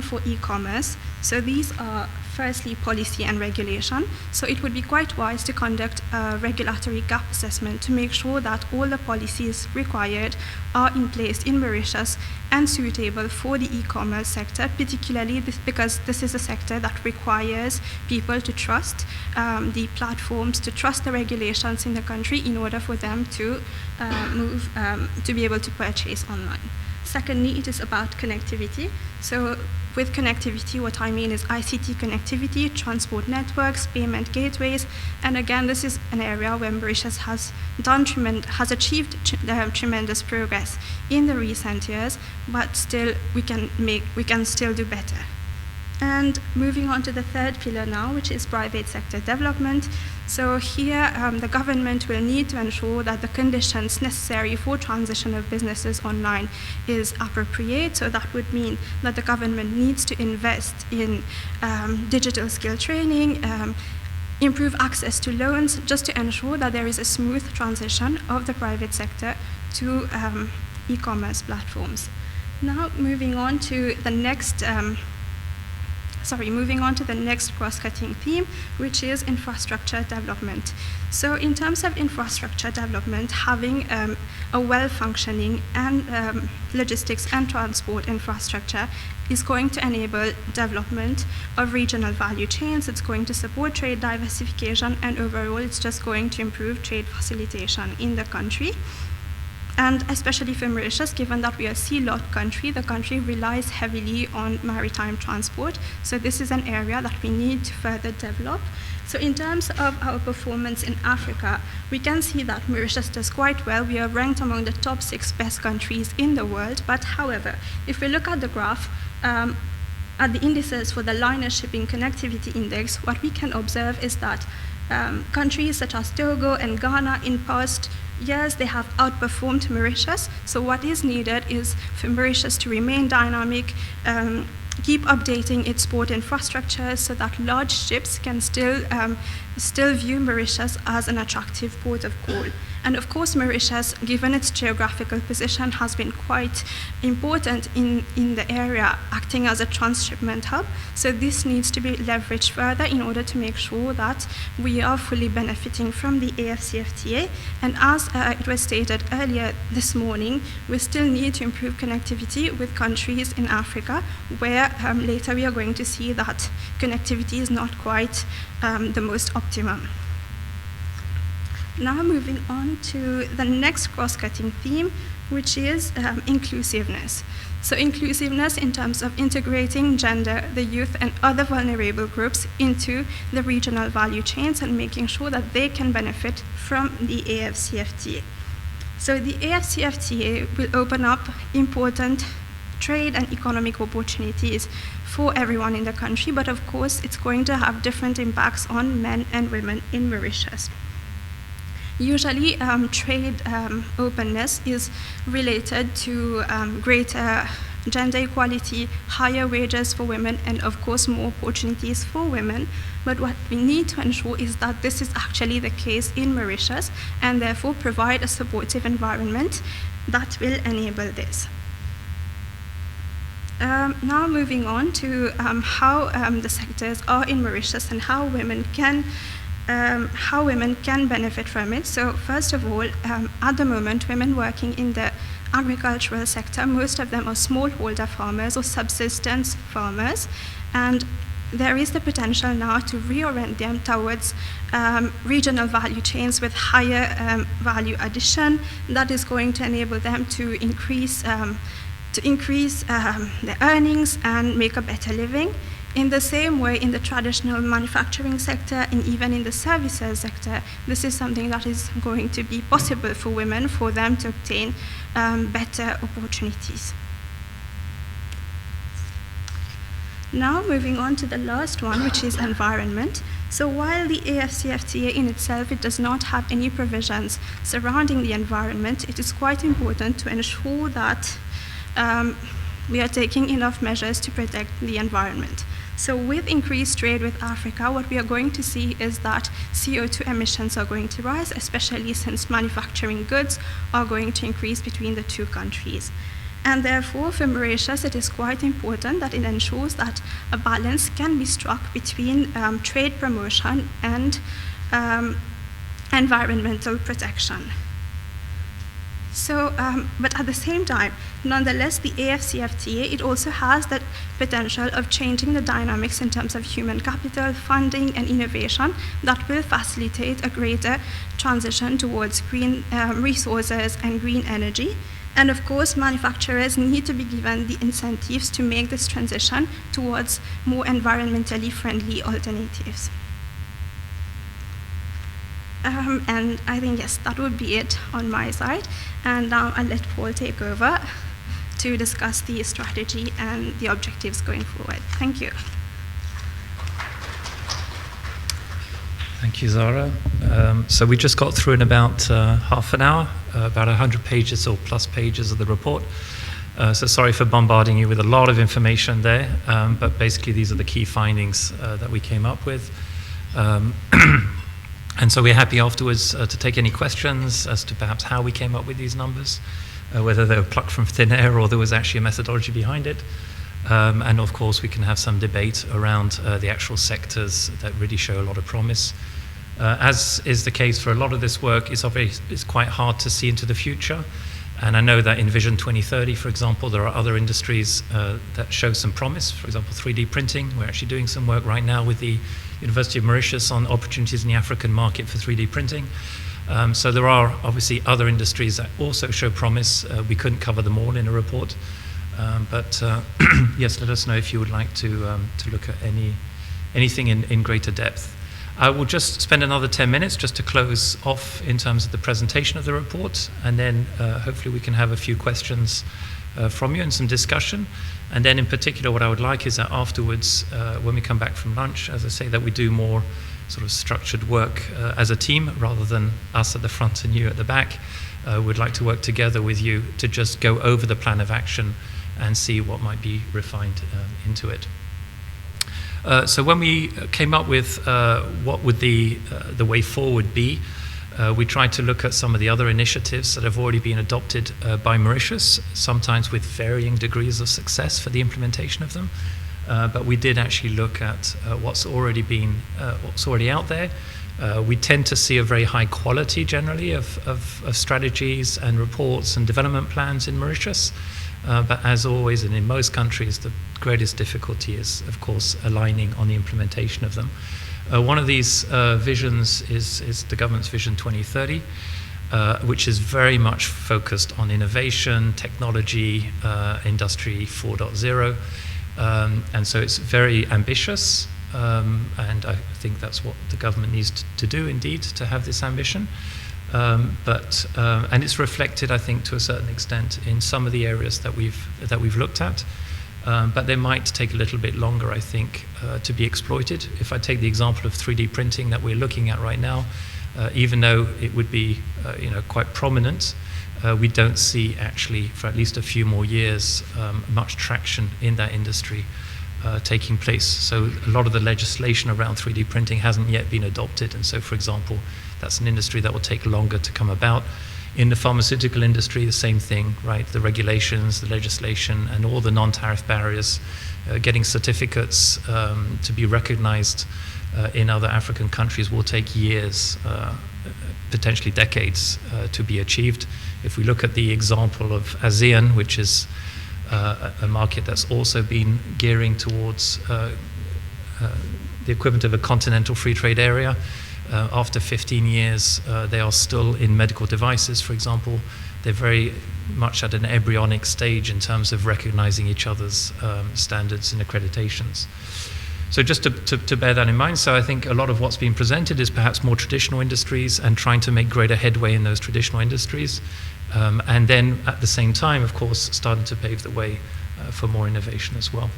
for e-commerce. So these are, firstly, policy and regulation. So it would be quite wise to conduct a regulatory gap assessment to make sure that all the policies required are in place in Mauritius and suitable for the e-commerce sector, particularly because this is a sector that requires people to trust the platforms, to trust the regulations in the country in order for them to to be able to purchase online. Secondly, it is about connectivity. So with connectivity, what I mean is ICT connectivity, transport networks, payment gateways, and again, this is an area where Mauritius has achieved tremendous progress in the recent years, but still we can still do better. And moving on to the third pillar now, which is private sector development. So here, the government will need to ensure that the conditions necessary for transition of businesses online is appropriate. So that would mean that the government needs to invest in digital skill training, improve access to loans, just to ensure that there is a smooth transition of the private sector to e-commerce platforms. Now, moving on to the next cross-cutting theme, which is infrastructure development. So in terms of infrastructure development, having a well-functioning and logistics and transport infrastructure is going to enable development of regional value chains. It's going to support trade diversification, and overall, it's just going to improve trade facilitation in the country. And especially for Mauritius, given that we are a sea-locked country, the country relies heavily on maritime transport. So this is an area that we need to further develop. So in terms of our performance in Africa, we can see that Mauritius does quite well. We are ranked among the top 6 best countries in the world. But however, if we look at the graph, at the indices for the liner shipping connectivity index, what we can observe is that countries such as Togo and Ghana in past years, they have outperformed Mauritius. So what is needed is for Mauritius to remain dynamic, keep updating its port infrastructure so that large ships can still view Mauritius as an attractive port of call. And of course, Mauritius, given its geographical position, has been quite important in the area, acting as a transshipment hub. So this needs to be leveraged further in order to make sure that we are fully benefiting from the AfCFTA. And as it was stated earlier this morning, we still need to improve connectivity with countries in Africa, where later we are going to see that connectivity is not quite the most optimum. Now moving on to the next cross-cutting theme, which is inclusiveness. So inclusiveness in terms of integrating gender, the youth, and other vulnerable groups into the regional value chains and making sure that they can benefit from the AfCFTA. So the AfCFTA will open up important trade and economic opportunities for everyone in the country, but of course it's going to have different impacts on men and women in Mauritius. Usually, trade openness is related to greater gender equality, higher wages for women, and of course more opportunities for women. But what we need to ensure is that this is actually the case in Mauritius, and therefore provide a supportive environment that will enable this. Now moving on to how the sectors are in Mauritius and how women can how women can benefit from it. So first of all, at the moment, women working in the agricultural sector, most of them are smallholder farmers or subsistence farmers, and there is the potential now to reorient them towards regional value chains with higher value addition that is going to enable them to increase their earnings and make a better living. In the same way, in the traditional manufacturing sector and even in the services sector, this is something that is going to be possible for women, for them to obtain better opportunities. Now moving on to the last one, which is environment. So while the AfCFTA in itself, it does not have any provisions surrounding the environment, it is quite important to ensure that we are taking enough measures to protect the environment. So with increased trade with Africa, what we are going to see is that CO2 emissions are going to rise, especially since manufacturing goods are going to increase between the two countries. And therefore, for Mauritius, it is quite important that it ensures that a balance can be struck between trade promotion and environmental protection. So, but at the same time, nonetheless, the AfCFTA, it also has the potential of changing the dynamics in terms of human capital, funding, and innovation that will facilitate a greater transition towards green resources and green energy. And of course, manufacturers need to be given the incentives to make this transition towards more environmentally friendly alternatives. And I think, yes, that would be it on my side. And now I'll let Paul take over to discuss the strategy and the objectives going forward. Thank you. Thank you, Zara. So we just got through in about half an hour, about 100 pages or plus pages of the report. So sorry for bombarding you with a lot of information there, but basically these are the key findings that we came up with. And so we're happy afterwards to take any questions as to perhaps how we came up with these numbers, whether they were plucked from thin air or there was actually a methodology behind it. And of course, we can have some debate around the actual sectors that really show a lot of promise. As is the case for a lot of this work, it's quite hard to see into the future. And I know that in Vision 2030, for example, there are other industries that show some promise. For example, 3D printing. We're actually doing some work right now with the University of Mauritius on opportunities in the African market for 3D printing. So there are obviously other industries that also show promise. We couldn't cover them all in a report. But yes, let us know if you would like to look at anything in greater depth. I will just spend another 10 minutes just to close off in terms of the presentation of the report, and then hopefully we can have a few questions from you and some discussion. And then in particular, what I would like is that afterwards, when we come back from lunch, as I say, that we do more sort of structured work as a team rather than us at the front and you at the back. We'd like to work together with you to just go over the plan of action and see what might be refined into it. So when we came up with what would the way forward be, we tried to look at some of the other initiatives that have already been adopted by Mauritius, sometimes with varying degrees of success for the implementation of them. But we did actually look at what's already out there. We tend to see a very high quality generally of strategies and reports and development plans in Mauritius. But as always, and in most countries, the greatest difficulty is, of course, aligning on the implementation of them. One of these visions is the government's Vision 2030, which is very much focused on innovation, technology, Industry 4.0. And so it's very ambitious, and I think that's what the government needs to do, indeed, to have this ambition. And it's reflected, I think, to a certain extent in some of the areas that we've looked at. But they might take a little bit longer, I think, to be exploited. If I take the example of 3D printing that we're looking at right now, even though it would be quite prominent, we don't see actually, for at least a few more years, much traction in that industry taking place. So a lot of the legislation around 3D printing hasn't yet been adopted. And so, for example, that's an industry that will take longer to come about. In the pharmaceutical industry, the same thing, right? The regulations, the legislation, and all the non-tariff barriers, getting certificates to be recognized in other African countries will take years, potentially decades, to be achieved. If we look at the example of ASEAN, which is a market that's also been gearing towards the equivalent of a continental free trade area, after 15 years, they are still in medical devices, for example. They're very much at an embryonic stage in terms of recognizing each other's standards and accreditations. So just to bear that in mind, so I think a lot of what's been presented is perhaps more traditional industries and trying to make greater headway in those traditional industries. And then at the same time, of course, starting to pave the way for more innovation as well.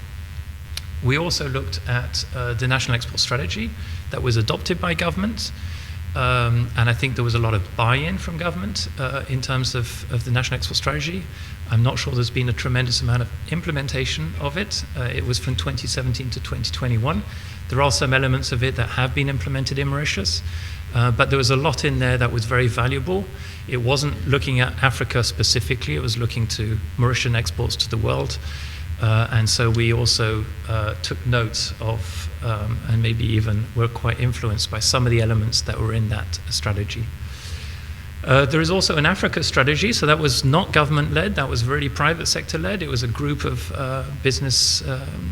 We also looked at the National Export Strategy that was adopted by government. And I think there was a lot of buy-in from government in terms of the National Export Strategy. I'm not sure there's been a tremendous amount of implementation of it. It was from 2017 to 2021. There are some elements of it that have been implemented in Mauritius, but there was a lot in there that was very valuable. It wasn't looking at Africa specifically, it was looking to Mauritian exports to the world. And so we also took note of, and maybe even were quite influenced by some of the elements that were in that strategy. There is also an Africa strategy, so that was not government-led, that was really private sector-led. It was a group of business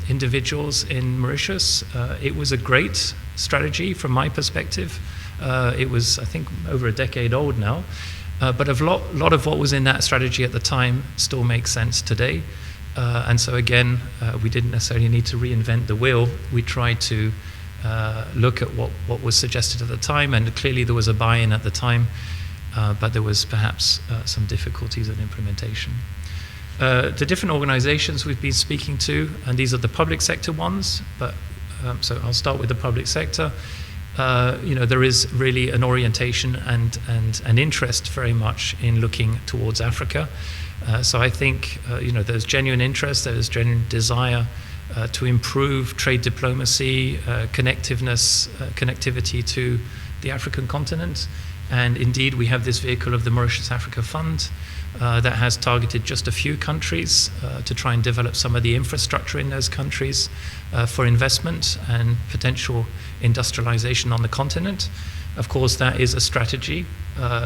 individuals in Mauritius. It was a great strategy from my perspective. It was, I think, over a decade old now. But a lot of what was in that strategy at the time still makes sense today. And so again, we didn't necessarily need to reinvent the wheel. We tried to look at what was suggested at the time, and clearly there was a buy-in at the time, but there was perhaps some difficulties in implementation. The different organizations we've been speaking to, and these are the public sector ones, but so I'll start with the public sector. There is really an orientation and an interest very much in looking towards Africa. So I think there's genuine interest, there's genuine desire to improve trade diplomacy, connectivity to the African continent. And indeed, we have this vehicle of the Mauritius Africa Fund that has targeted just a few countries to try and develop some of the infrastructure in those countries for investment and potential industrialization on the continent. Of course, that is a strategy.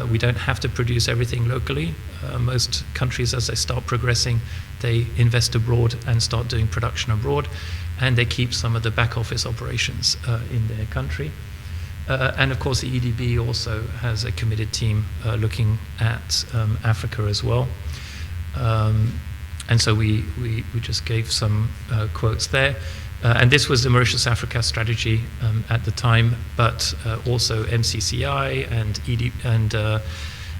We don't have to produce everything locally. Most countries, as they start progressing, they invest abroad and start doing production abroad, and they keep some of the back office operations in their country. And of course, the EDB also has a committed team looking at Africa as well. And so we just gave some quotes there. And this was the Mauritius Africa strategy at the time, but also MCCI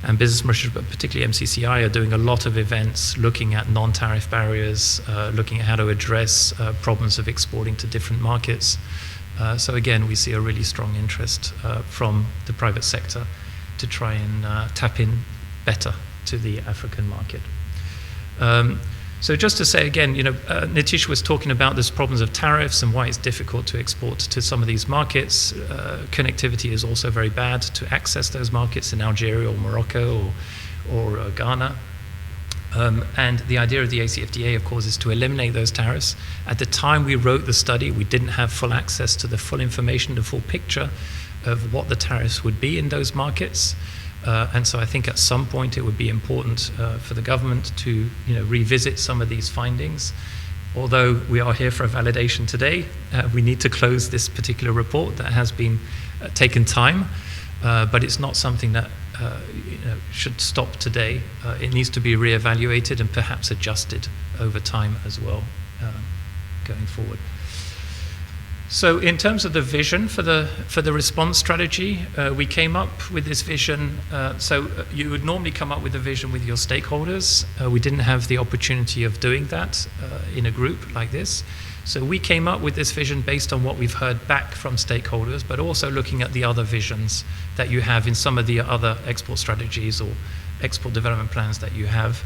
and Business Mauritius, but particularly MCCI, are doing a lot of events looking at non-tariff barriers, looking at how to address problems of exporting to different markets. So again, we see a really strong interest from the private sector to try and tap in better to the African market. So just to say again, Nitish was talking about these problems of tariffs and why it's difficult to export to some of these markets. Connectivity is also very bad to access those markets in Algeria or Morocco or Ghana. And the idea of the AfCFTA, of course, is to eliminate those tariffs. At the time we wrote the study, we didn't have full access to the full information, the full picture of what the tariffs would be in those markets. And so I think at some point it would be important for the government to revisit some of these findings. Although we are here for a validation today, we need to close this particular report that has been taken time, but it's not something that should stop today. It needs to be reevaluated and perhaps adjusted over time as well going forward. So in terms of the vision for the response strategy, we came up with this vision. So you would normally come up with a vision with your stakeholders. We didn't have the opportunity of doing that in a group like this. So we came up with this vision based on what we've heard back from stakeholders, but also looking at the other visions that you have in some of the other export strategies or export development plans that you have.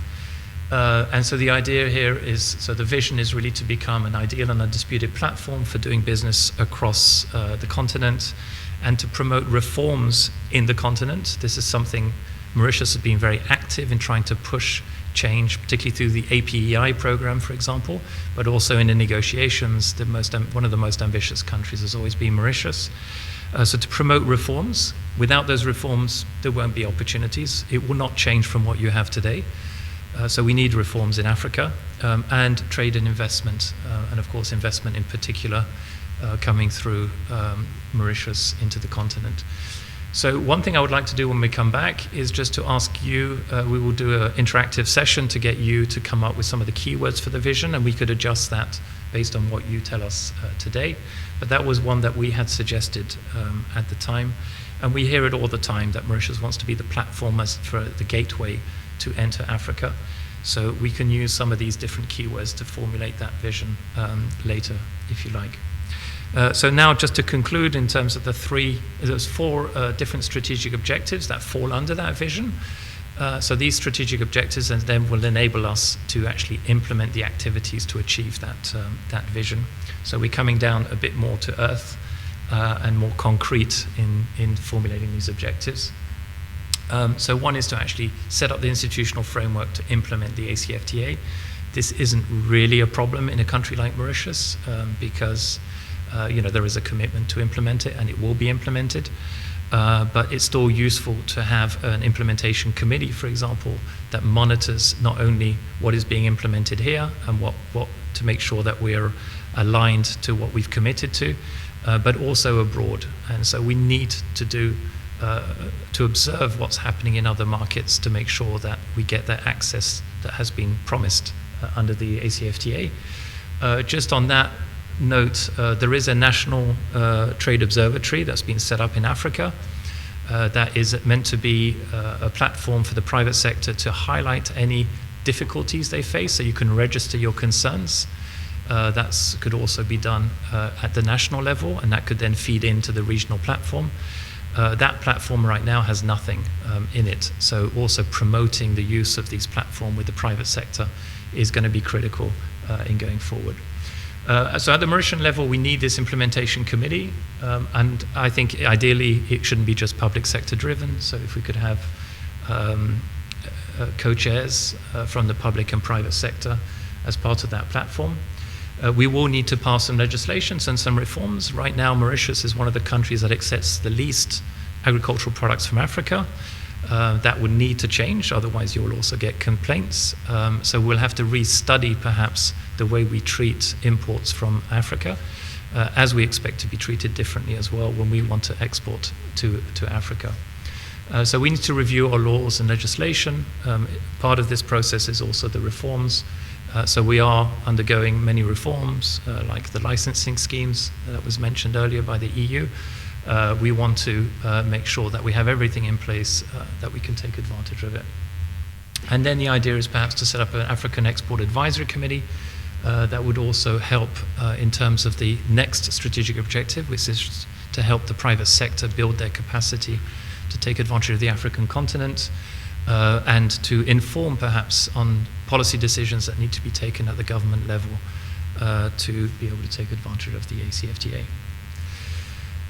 And so the idea here is, so the vision is really to become an ideal and undisputed platform for doing business across the continent and to promote reforms in the continent. This is something Mauritius has been very active in trying to push change, particularly through the APEI program, for example, but also in the negotiations. One of the most ambitious countries has always been Mauritius. So to promote reforms, without those reforms, there won't be opportunities. It will not change from what you have today. So we need reforms in Africa, and trade and investment, and of course investment in particular coming through Mauritius into the continent. So one thing I would like to do when we come back is just to ask you, we will do an interactive session to get you to come up with some of the keywords for the vision, and we could adjust that based on what you tell us today. But that was one that we had suggested at the time. And we hear it all the time that Mauritius wants to be the platform for the gateway to enter Africa. So we can use some of these different keywords to formulate that vision later, if you like. So now just to conclude in terms of there's 4 different strategic objectives that fall under that vision. So these strategic objectives and then will enable us to actually implement the activities to achieve that vision. So we're coming down a bit more to earth and more concrete in formulating these objectives. So one is to actually set up the institutional framework to implement the AfCFTA. This isn't really a problem in a country like Mauritius because there is a commitment to implement it and it will be implemented. But it's still useful to have an implementation committee, for example, that monitors not only what is being implemented here and what to make sure that we're aligned to what we've committed to, but also abroad. And so we need to observe what's happening in other markets to make sure that we get that access that has been promised under the AfCFTA. Just on that note, there is a national trade observatory that's been set up in Africa that is meant to be a platform for the private sector to highlight any difficulties they face, so you can register your concerns. That could also be done at the national level, and that could then feed into the regional platform. That platform right now has nothing in it, so also promoting the use of these platforms with the private sector is going to be critical in going forward. So at the Mauritian level, we need this implementation committee, and I think ideally it shouldn't be just public sector driven. So if we could have co-chairs from the public and private sector as part of that platform. We will need to pass some legislation and some reforms. Right now, Mauritius is one of the countries that accepts the least agricultural products from Africa. That would need to change, otherwise you will also get complaints. So we'll have to restudy perhaps the way we treat imports from Africa, as we expect to be treated differently as well when we want to export to Africa. So we need to review our laws and legislation. Part of this process is also the reforms. So we are undergoing many reforms, like the licensing schemes that was mentioned earlier by the EU. We want to make sure that we have everything in place that we can take advantage of it. And then the idea is perhaps to set up an African Export Advisory Committee that would also help in terms of the next strategic objective, which is to help the private sector build their capacity to take advantage of the African continent and to inform perhaps on policy decisions that need to be taken at the government level to be able to take advantage of the AfCFTA.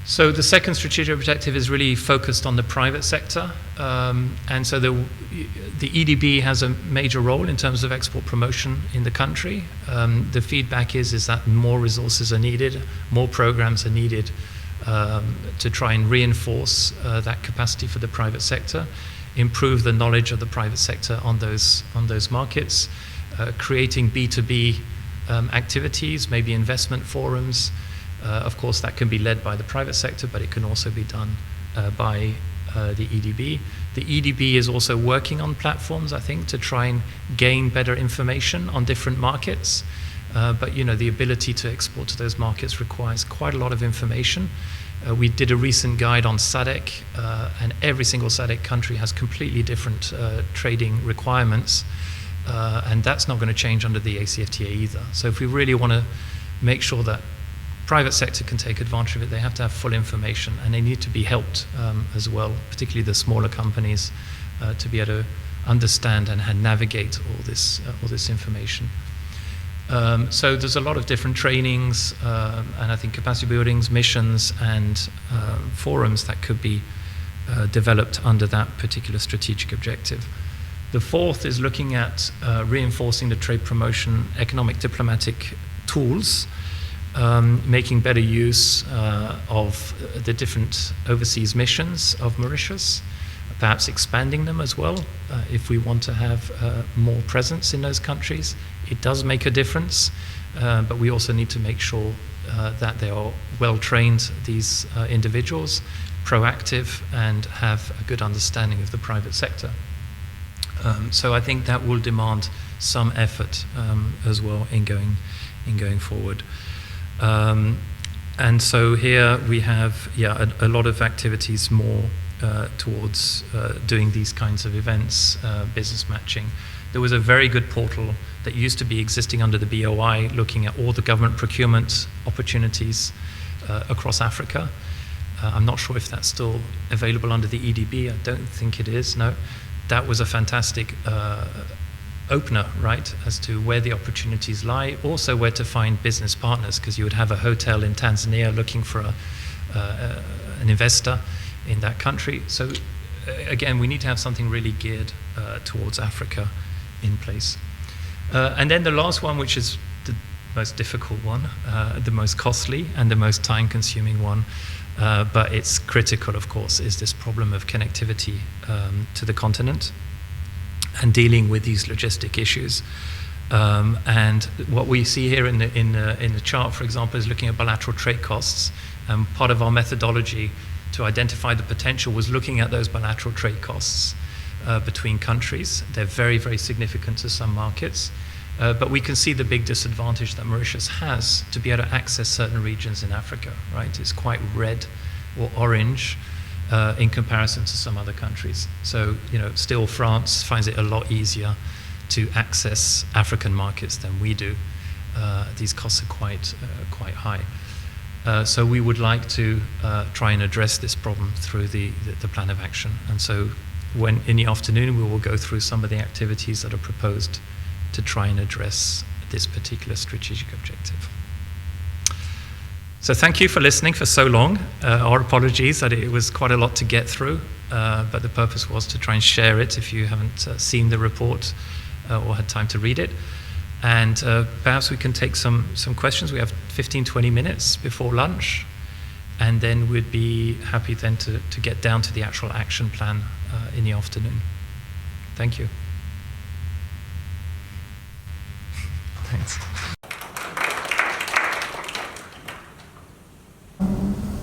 So the second strategic objective is really focused on the private sector. And so the EDB has a major role in terms of export promotion in the country. The feedback is that more resources are needed, more programs are needed to try and reinforce that capacity for the private sector, improve the knowledge of the private sector on those markets, creating B2B activities, maybe investment forums. Of course, that can be led by the private sector, but it can also be done by the EDB. The EDB is also working on platforms, I think, to try and gain better information on different markets. But the ability to export to those markets requires quite a lot of information. We did a recent guide on SADC, and every single SADC country has completely different trading requirements, and that's not going to change under the AfCFTA either. So if we really want to make sure that private sector can take advantage of it, they have to have full information, and they need to be helped as well, particularly the smaller companies, to be able to understand and navigate all this information. So there's a lot of different trainings and I think capacity buildings, missions, and forums that could be developed under that particular strategic objective. The fourth is looking at reinforcing the trade promotion economic diplomatic tools, making better use of the different overseas missions of Mauritius, perhaps expanding them as well if we want to have more presence in those countries. It does make a difference, but we also need to make sure that they are well trained, these individuals, proactive, and have a good understanding of the private sector. So I think that will demand some effort as well in going forward. And so here we have a lot of activities more towards doing these kinds of events, business matching. There was a very good portal that used to be existing under the BOI, looking at all the government procurement opportunities across Africa. I'm not sure if that's still available under the EDB. I don't think it is, no. That was a fantastic opener, right, as to where the opportunities lie, also where to find business partners, because you would have a hotel in Tanzania looking for an investor in that country. So again, we need to have something really geared towards Africa in place. And then the last one, which is the most difficult one, the most costly and the most time-consuming one, but it's critical, of course, is this problem of connectivity to the continent and dealing with these logistic issues. And what we see here in the chart, for example, is looking at bilateral trade costs. Part of our methodology to identify the potential was looking at those bilateral trade costs between countries. They're very, very significant to some markets. But we can see the big disadvantage that Mauritius has to be able to access certain regions in Africa, right? It's quite red or orange in comparison to some other countries. So, still France finds it a lot easier to access African markets than we do. These costs are quite high. So we would like to try and address this problem through the plan of action. And so when in the afternoon we will go through some of the activities that are proposed to try and address this particular strategic objective. So thank you for listening for so long. Our apologies that it was quite a lot to get through, but the purpose was to try and share it if you haven't seen the report or had time to read it. And perhaps we can take some questions. We have 15-20 minutes before lunch, and then we'd be happy then to get down to the actual action plan in the afternoon. Thank you. Thanks.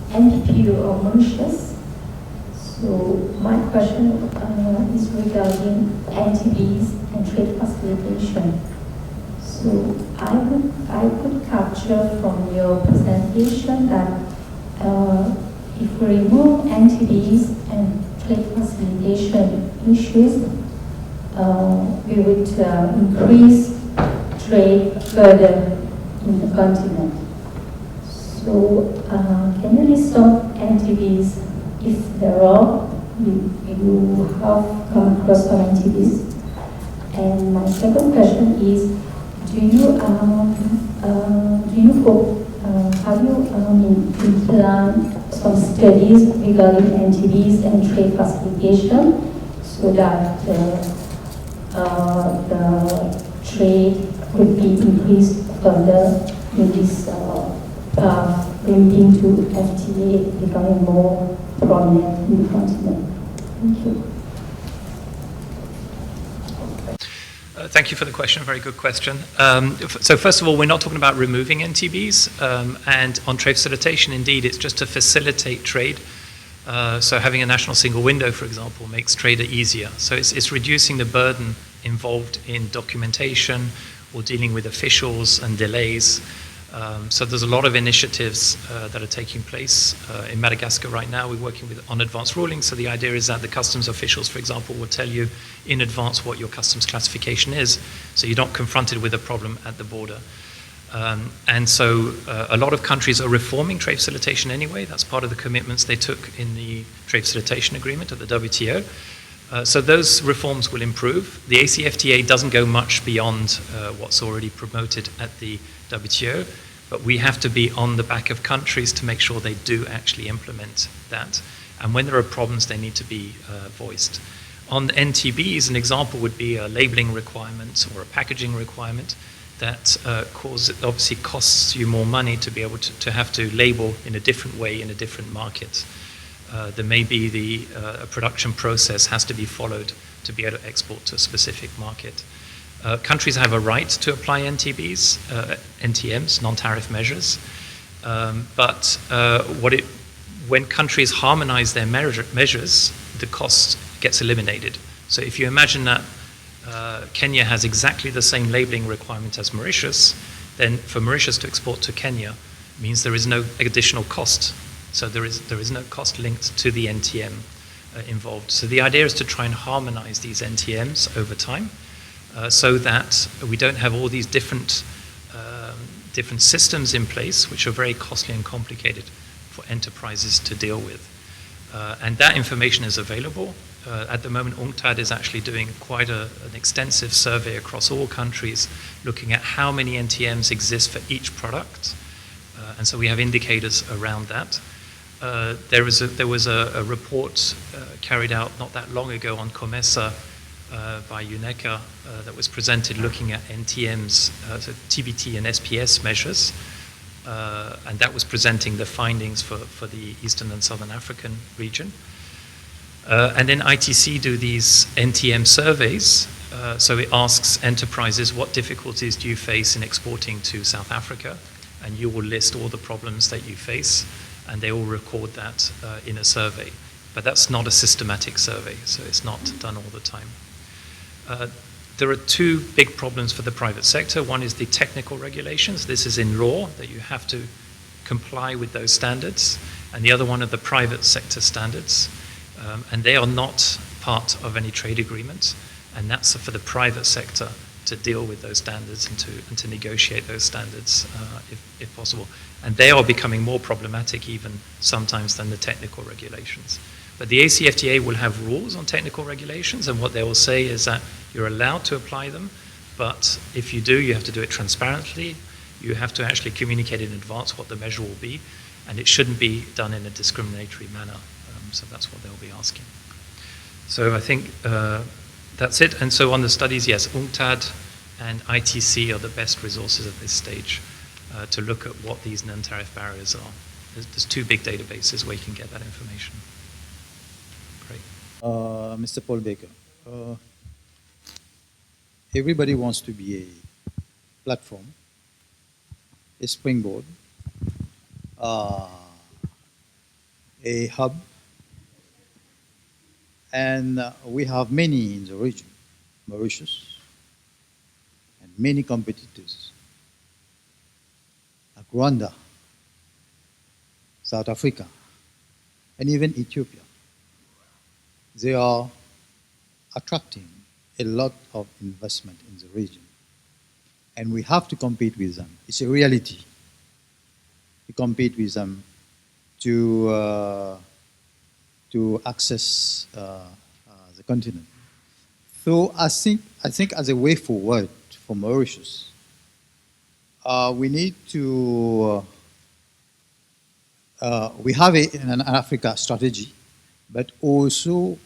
NPPO of Mauritius. So my question is regarding NTBs and trade facilitation. So I could capture from your presentation that if we remove NTBs and trade facilitation issues, we would increase trade further in the continent. So can you list off NTBs if there are? You have come across some NTBs. And my second question is, have you planned some studies regarding NTBs and trade facilitation so that the trade could be increased further in this path leading to FTA becoming more prominent in the continent? Thank you. Thank you for the question, very good question. So first of all, we're not talking about removing NTBs, and on trade facilitation, indeed, it's just to facilitate trade. So having a national single window, for example, makes trade easier. So it's reducing the burden involved in documentation or dealing with officials and delays. So there's a lot of initiatives that are taking place. In Madagascar right now, we're working on advanced ruling. So the idea is that the customs officials, for example, will tell you in advance what your customs classification is, so you're not confronted with a problem at the border. And so a lot of countries are reforming trade facilitation anyway. That's part of the commitments they took in the trade facilitation agreement of the WTO. So those reforms will improve. The AfCFTA doesn't go much beyond what's already promoted at the WTO, but we have to be on the back of countries to make sure they do actually implement that. and when there are problems, they need to be voiced. On NTBs, an example would be a labeling requirement or a packaging requirement that obviously costs you more money to be able to have to label in a different way in a different market. There may be a production process has to be followed to be able to export to a specific market. Countries have a right to apply NTBs, NTMs, non-tariff measures, but when countries harmonize their measures, the cost gets eliminated. So if you imagine that Kenya has exactly the same labeling requirement as Mauritius, then for Mauritius to export to Kenya means there is no additional cost. So there is no cost linked to the NTM involved. So the idea is to try and harmonize these NTMs over time so that we don't have all these different systems in place, which are very costly and complicated for enterprises to deal with. And that information is available. At the moment, UNCTAD is actually doing quite an extensive survey across all countries, looking at how many NTMs exist for each product. And so we have indicators around that. There was a report carried out not that long ago on COMESA by UNECA that was presented looking at NTMs, so TBT and SPS measures. And that was presenting the findings for the Eastern and Southern African region. And then ITC do these NTM surveys. So it asks enterprises, what difficulties do you face in exporting to South Africa? And you will list all the problems that you face, and they will record that in a survey. But that's not a systematic survey, so it's not done all the time. There are two big problems for the private sector. One is the technical regulations. This is in law, that you have to comply with those standards. And the other one are the private sector standards. And they are not part of any trade agreement. And that's for the private sector to deal with those standards and to negotiate those standards if possible. And they are becoming more problematic even sometimes than the technical regulations. But the ACFTA will have rules on technical regulations, and what they will say is that you're allowed to apply them, but if you do, you have to do it transparently. You have to actually communicate in advance what the measure will be, and it shouldn't be done in a discriminatory manner. So that's what they'll be asking. So I think that's it. And so on the studies, yes, UNCTAD and ITC are the best resources at this stage to look at what these non-tariff barriers are. There's two big databases where you can get that information. Great. Mr. Paul Baker, everybody wants to be a platform, a springboard, a hub, and we have many in the region, Mauritius, and many competitors, like Rwanda, South Africa, and even Ethiopia. They are attracting a lot of investment in the region, and we have to compete with them. It's a reality. We compete with them to access the continent. So I think as a way forward for Mauritius, we need to, we have an Africa strategy, but also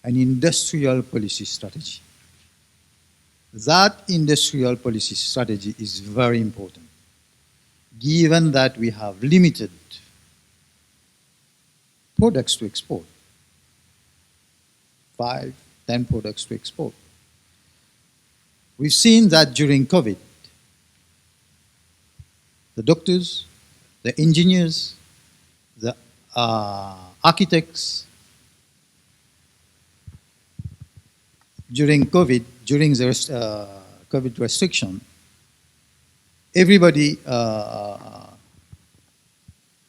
an industrial policy strategy. That industrial policy strategy is very important, given that we have limited products to export, 5, 10 products to export. We've seen that during COVID, the doctors, the engineers, the architects, during COVID, during the COVID restriction, everybody,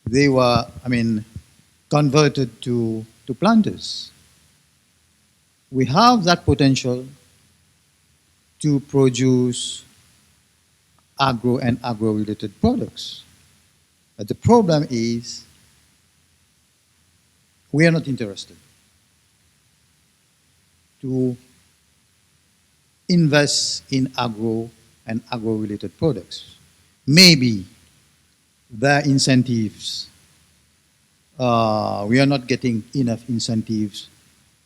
they were, converted to planters. We have that potential to produce agro and agro-related products. But the problem is we are not interested to invest in agro and agro-related products. Maybe their incentives we are not getting enough incentives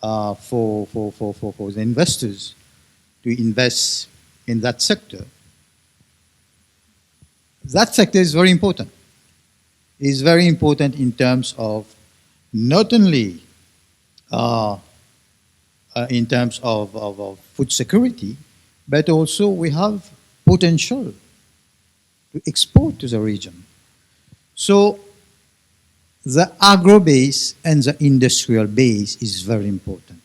for the investors to invest in that sector. That sector is very important. It's very important in terms of not only in terms of food security, but also we have potential to export to the region. So the agro base and the industrial base is very important.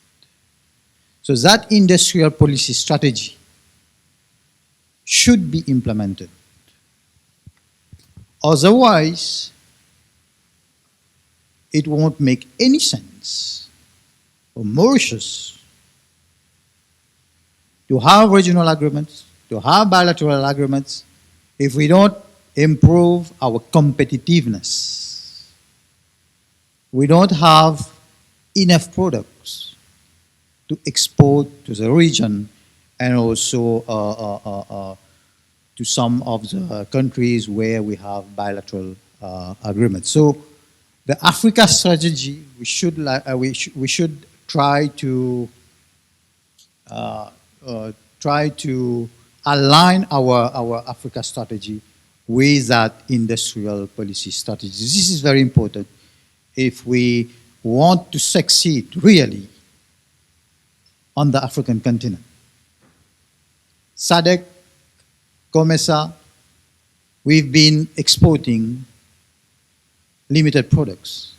So that industrial policy strategy should be implemented. Otherwise, it won't make any sense for Mauritius to have regional agreements, to have bilateral agreements, if we don't improve our competitiveness. We don't have enough products to export to the region and also to some of the countries where we have bilateral agreements. So the Africa strategy, we should try to align our Africa strategy with that industrial policy strategy. This is very important if we want to succeed really on the African continent. SADC, COMESA, we've been exporting limited products.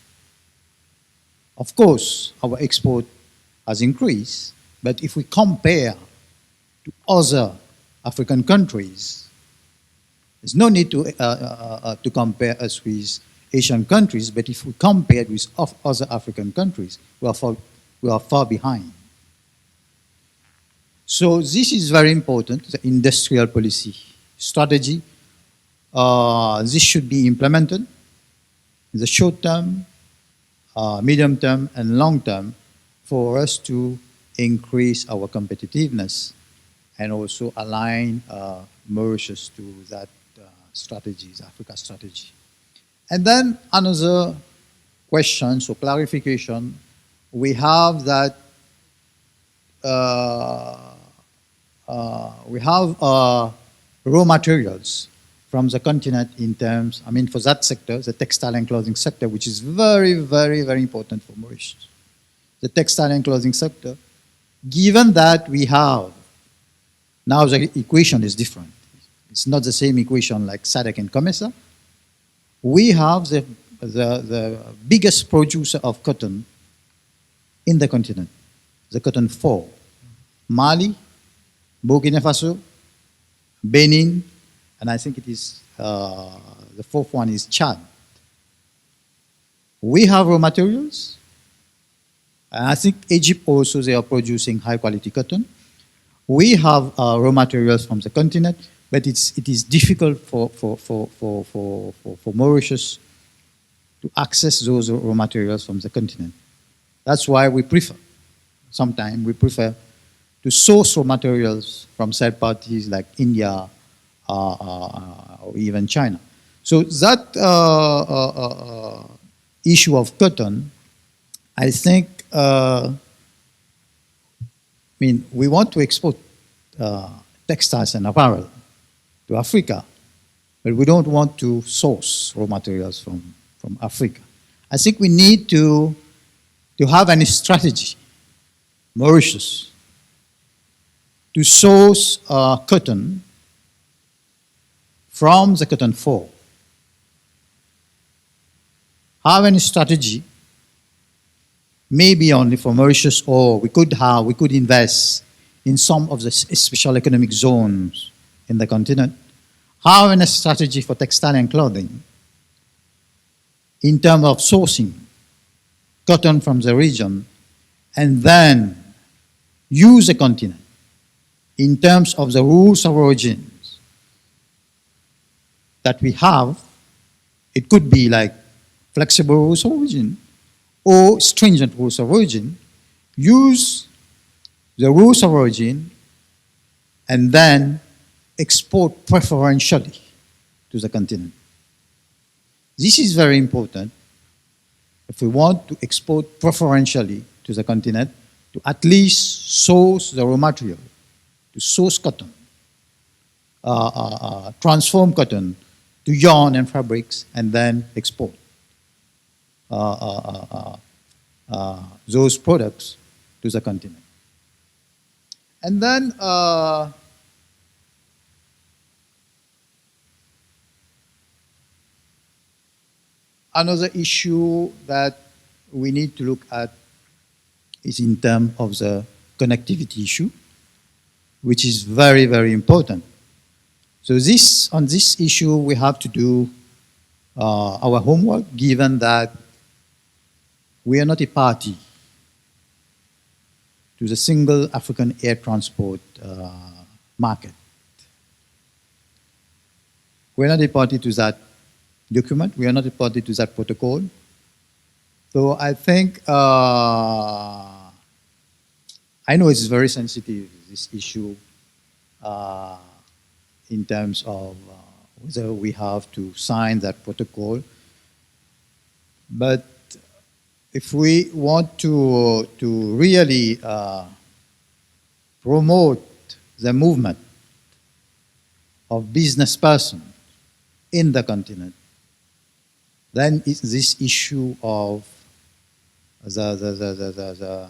Of course, our export has increased, but if we compare to other African countries, there's no need to compare us with Asian countries, but if we compare with other African countries, we are far behind. So this is very important, the industrial policy strategy. This should be implemented in the short term, medium term, and long term for us to increase our competitiveness and also align Mauritius to that strategy, the Africa strategy. And then another question, so clarification, we have that we have raw materials from the continent in terms, I mean, for that sector, the textile and clothing sector, which is very, very, very important for Mauritius. The textile and clothing sector, given that we have, now the equation is different. It's not the same equation like SADC and COMESA. We have the biggest producer of cotton in the continent, the cotton 4. Mali, Burkina Faso, Benin, and I think it is, the fourth one is Chad. We have raw materials, and I think Egypt also, they are producing high quality cotton. We have raw materials from the continent, but it is difficult for Mauritius to access those raw materials from the continent. That's why we prefer, sometimes we prefer to source raw materials from third parties like India or even China. So that issue of cotton, I think, I mean, we want to export textiles and apparel to Africa, but we don't want to source raw materials from Africa. I think we need to have any strategy, Mauritius, to source cotton from the cotton 4. Have any strategy, maybe only for Mauritius, or we could invest in some of the special economic zones in the continent. Have any strategy for textile and clothing in terms of sourcing cotton from the region, and then use the continent in terms of the rules of origins that we have. It could be like flexible rules of origin or stringent rules of origin. Use the rules of origin and then export preferentially to the continent. This is very important if we want to export preferentially to the continent, to at least source the raw material, to source cotton, transform cotton to yarn and fabrics, and then export those products to the continent. And then another issue that we need to look at is in terms of the connectivity issue, which is very, very important. So on this issue, we have to do our homework, given that we are not a party to the single African air transport market. We're not a party to that document. We are not a party to that protocol. So I think, I know it's very sensitive, this issue, in terms of whether we have to sign that protocol. But if we want to really promote the movement of business persons in the continent, then this issue of the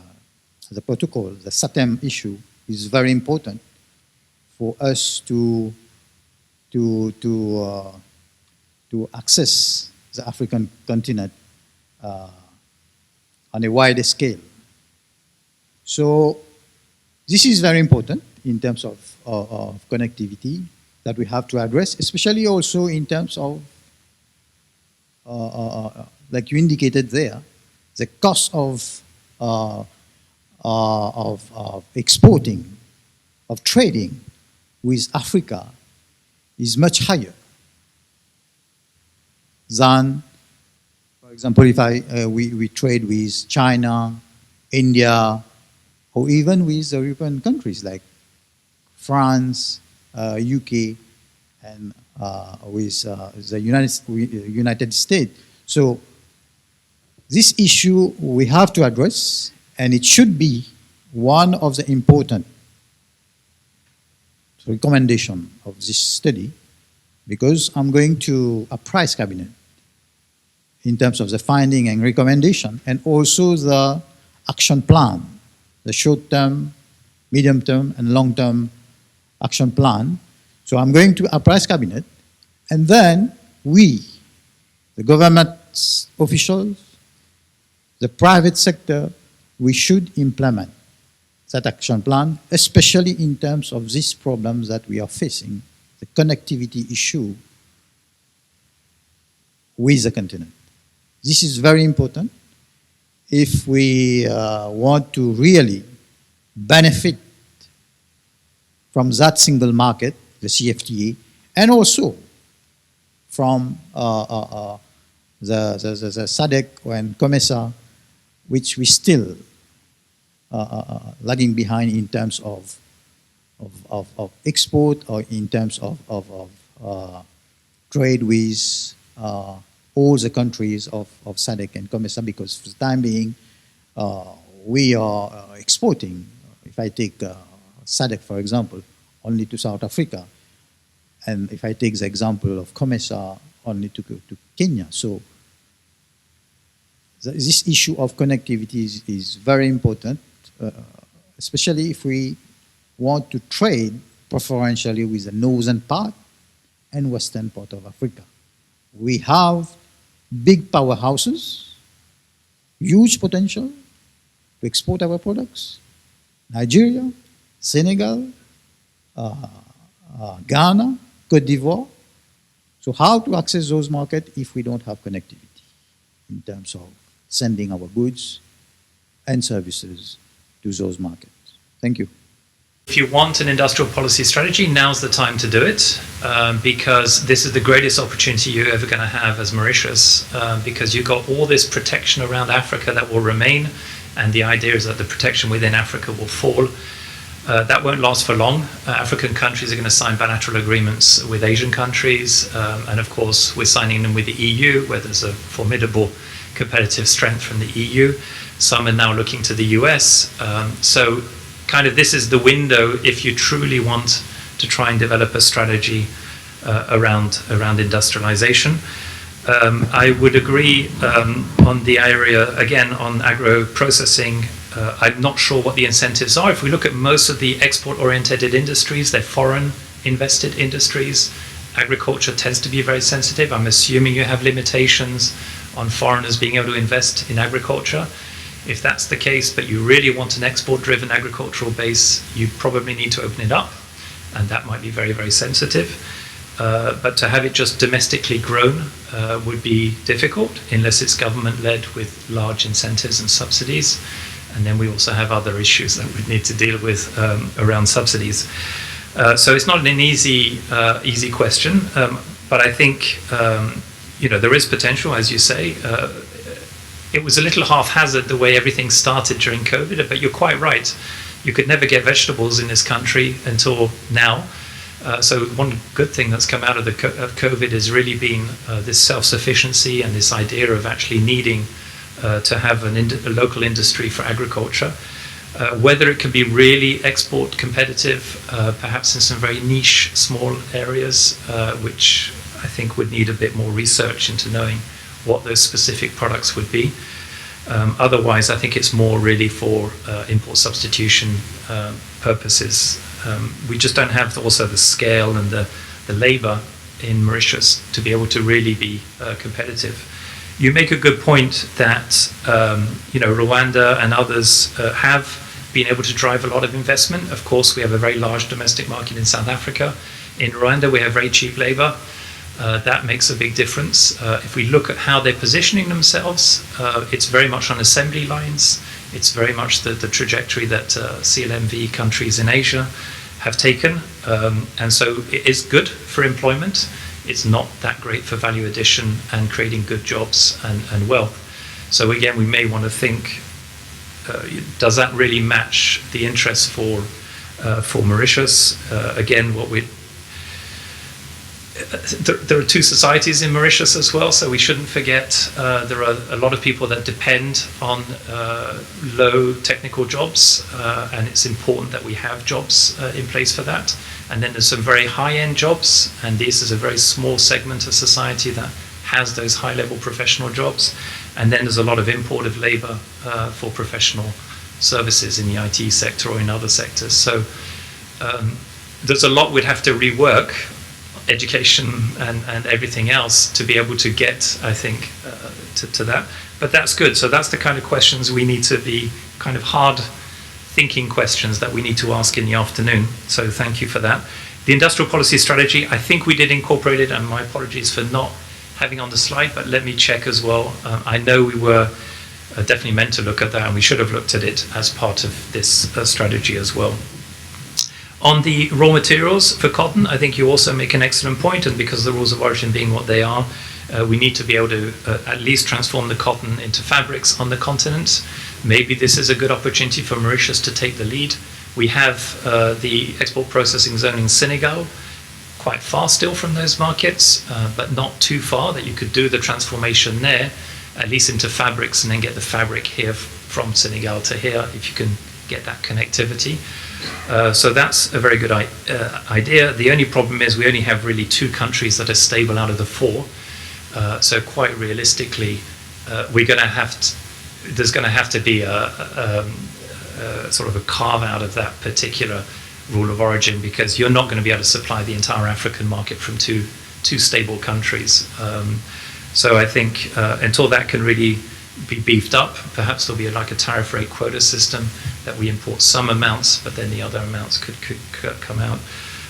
protocol, the SATEM issue, is very important for us to access the African continent on a wider scale. So this is very important in terms of connectivity that we have to address, especially also in terms of, like you indicated there, the cost of exporting, of trading with Africa is much higher than, for example, if we trade with China, India, or even with European countries like France, UK, and with the United States. So this issue we have to address, and it should be one of the important recommendation of this study, because I'm going to a price cabinet in terms of the finding and recommendation, and also the action plan, the short-term, medium-term, and long-term action plan. So I'm going to a price cabinet, and then we, the government officials, the private sector, we should implement that action plan, especially in terms of these problems that we are facing, the connectivity issue with the continent. This is very important if we want to really benefit from that single market, the CFTA, and also from the SADC and COMESA, which we still lagging behind in terms of export, or in terms of trade with all the countries of SADC and COMESA, because for the time being, we are exporting, if I take SADC, for example, only to South Africa, and if I take the example of COMESA, only to Kenya. So this issue of connectivity is very important, especially if we want to trade preferentially with the northern part and western part of Africa. We have big powerhouses, huge potential to export our products. Nigeria, Senegal, Ghana, Cote d'Ivoire. So how to access those markets if we don't have connectivity in terms of sending our goods and services to those markets? Thank you. If you want an industrial policy strategy, now's the time to do it, because this is the greatest opportunity you're ever going to have as Mauritius, because you've got all this protection around Africa that will remain, and the idea is that the protection within Africa will fall. That won't last for long. African countries are going to sign bilateral agreements with Asian countries, and of course we're signing them with the EU, where there's a formidable competitive strength from the EU. Some are now looking to the US. So kind of this is the window if you truly want to try and develop a strategy around industrialization. I would agree on the area, again, on agro-processing. I'm not sure what the incentives are. If we look at most of the export-oriented industries, they're foreign-invested industries. Agriculture tends to be very sensitive. I'm assuming you have limitations on foreigners being able to invest in agriculture. If that's the case, but you really want an export-driven agricultural base, you probably need to open it up, and that might be very, very sensitive. But to have it just domestically grown would be difficult unless it's government-led with large incentives and subsidies. And then we also have other issues that we need to deal with around subsidies. So it's not an easy question, but I think there is potential, as you say. It was a little haphazard the way everything started during COVID, but you're quite right. You could never get vegetables in this country until now. So one good thing that's come out of COVID has really been this self-sufficiency and this idea of actually needing to have a local industry for agriculture. Whether it can be really export competitive, perhaps in some very niche, small areas, which I think would need a bit more research into knowing what those specific products would be. Otherwise, I think it's more really for import substitution purposes. We just don't have also the scale and the labor in Mauritius to be able to really be competitive. You make a good point that Rwanda and others have been able to drive a lot of investment. Of course, we have a very large domestic market in South Africa. In Rwanda, we have very cheap labor. That makes a big difference. If we look at how they're positioning themselves, it's very much on assembly lines. It's very much the trajectory that CLMV countries in Asia have taken. And so it is good for employment. It's not that great for value addition and creating good jobs and wealth. So again, we may want to think, does that really match the interests for Mauritius? Again, there are two societies in Mauritius as well, so we shouldn't forget there are a lot of people that depend on low technical jobs, and it's important that we have jobs in place for that. And then there's some very high-end jobs, and this is a very small segment of society that has those high-level professional jobs. And then there's a lot of imported labor for professional services in the IT sector or in other sectors. So there's a lot we'd have to rework, education and everything else, to be able to get, I think, to that. But that's good. So that's the kind of questions we need to be kind of hard thinking questions that we need to ask in the afternoon. So thank you for that. The industrial policy strategy, I think we did incorporate it, and my apologies for not having on the slide, but let me check as well. I know we were definitely meant to look at that, and we should have looked at it as part of this strategy as well. On the raw materials for cotton, I think you also make an excellent point, and because the rules of origin being what they are, we need to be able to at least transform the cotton into fabrics on the continent. Maybe this is a good opportunity for Mauritius to take the lead. We have the export processing zone in Senegal, quite far still from those markets, but not too far that you could do the transformation there, at least into fabrics, and then get the fabric here from Senegal to here, if you can get that connectivity. So that's a very good idea. The only problem is we only have really 2 countries that are stable out of the 4. So quite realistically, there's going to have to be a sort of a carve out of that particular rule of origin, because you're not going to be able to supply the entire African market from two stable countries. So I think until that can really be beefed up, perhaps there'll be like a tariff rate quota system that we import some amounts, but then the other amounts could come out.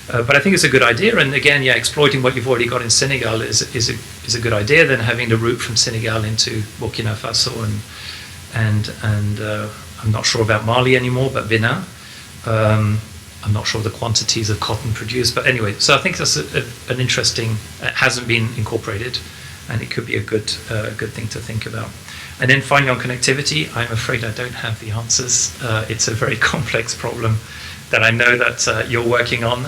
But I think it's a good idea, and again, yeah, exploiting what you've already got in Senegal is a good idea. Then having the route from Senegal into Burkina Faso and I'm not sure about Mali anymore, but Benin. I'm not sure the quantities of cotton produced, but anyway, so I think that's an interesting. It hasn't been incorporated, and it could be a good thing to think about. And then finally on connectivity, I'm afraid I don't have the answers. It's a very complex problem that I know that you're working on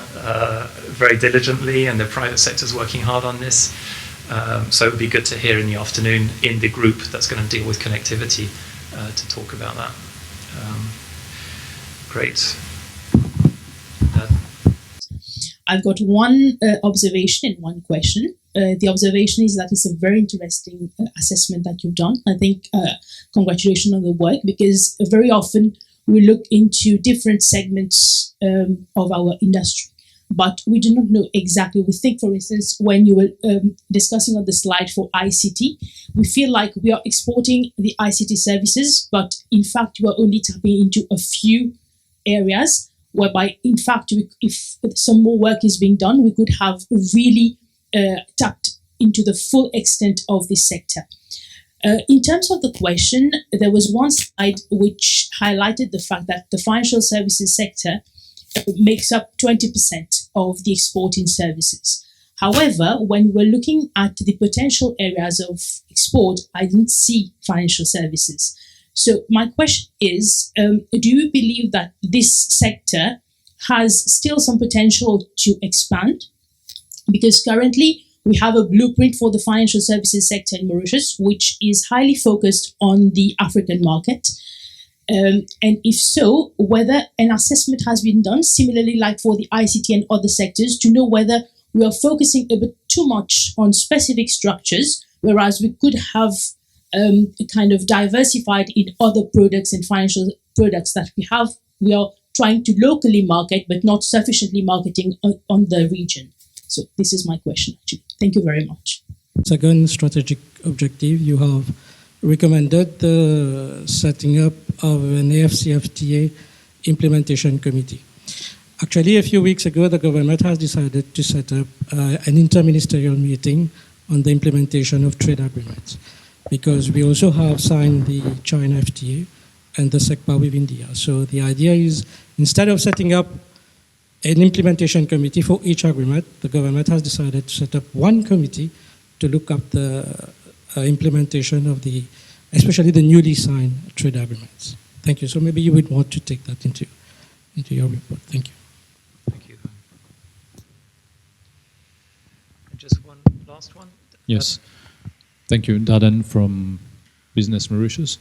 very diligently, and the private sector is working hard on this. So it would be good to hear in the afternoon in the group that's going to deal with connectivity to talk about that. Great. I've got one observation and one question. The observation is that it's a very interesting assessment that you've done. I think congratulations on the work, because very often we look into different segments of our industry, but we do not know exactly. We think, for instance, when you were discussing on the slide for ICT, we feel like we are exporting the ICT services, but in fact, you are only tapping into a few areas, whereby, in fact, if some more work is being done, we could have really tapped into the full extent of this sector. In terms of the question, there was one slide which highlighted the fact that the financial services sector makes up 20% of the exporting services. However, when we're looking at the potential areas of export, I didn't see financial services. So my question is, do you believe that this sector has still some potential to expand? Because currently we have a blueprint for the financial services sector in Mauritius, which is highly focused on the African market. And if so, whether an assessment has been done, similarly like for the ICT and other sectors, to know whether we are focusing a bit too much on specific structures, whereas we could have kind of diversified in other products and financial products that we are trying to locally market, but not sufficiently marketing on the region. So this is my question, actually. Thank you very much. Second strategic objective, you have recommended the setting up of an AfCFTA implementation committee. Actually, a few weeks ago, the government has decided to set up an interministerial meeting on the implementation of trade agreements, because we also have signed the China FTA and the SECPA with India. So the idea is, instead of setting up an implementation committee for each agreement, the government has decided to set up one committee to look at the implementation of especially the newly signed trade agreements. Thank you. So maybe you would want to take that into your report. Thank you. Thank you. Just one last one. Yes. Thank you, Dadan from Business Mauritius.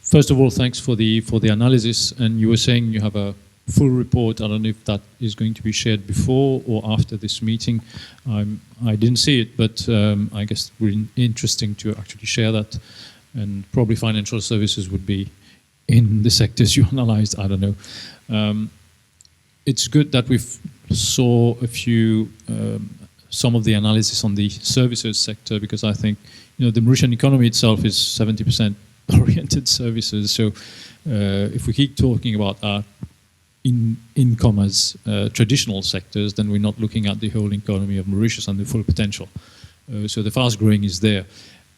First of all, thanks for the analysis. And you were saying you have a full report. I don't know if that is going to be shared before or after this meeting. I didn't see it, but I guess it would be interesting to actually share that. And probably financial services would be in the sectors you analyzed. I don't know. It's good that we've saw a few some of the analysis on the services sector, because I think the Mauritian economy itself is 70% oriented services. So if we keep talking about our income as traditional sectors, then we're not looking at the whole economy of Mauritius and the full potential. So the fast growing is there.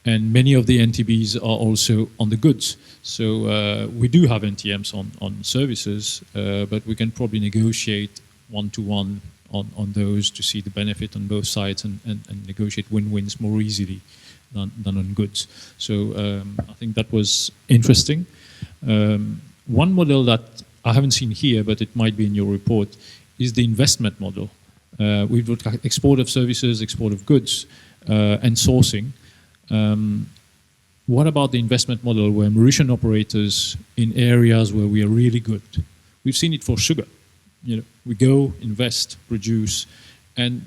And many of the NTBs are also on the goods. So we do have NTMs on services, but we can probably negotiate one-to-one on those to see the benefit on both sides and negotiate win-wins more easily than on goods. So I think that was interesting. One model that I haven't seen here, but it might be in your report, is the investment model. We've looked at export of services, export of goods, and sourcing. What about the investment model where Mauritian operators in areas where we are really good? We've seen it for sugar. We go, invest, produce, and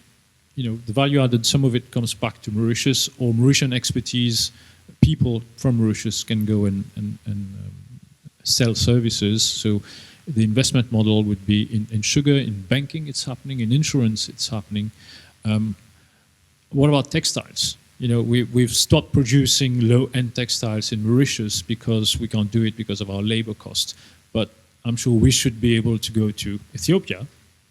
the value added, some of it comes back to Mauritius, or Mauritian expertise. People from Mauritius can go and sell services. So the investment model would be in sugar, in banking it's happening, in insurance it's happening. What about textiles? We've stopped producing low-end textiles in Mauritius because we can't do it because of our labor costs. But I'm sure we should be able to go to Ethiopia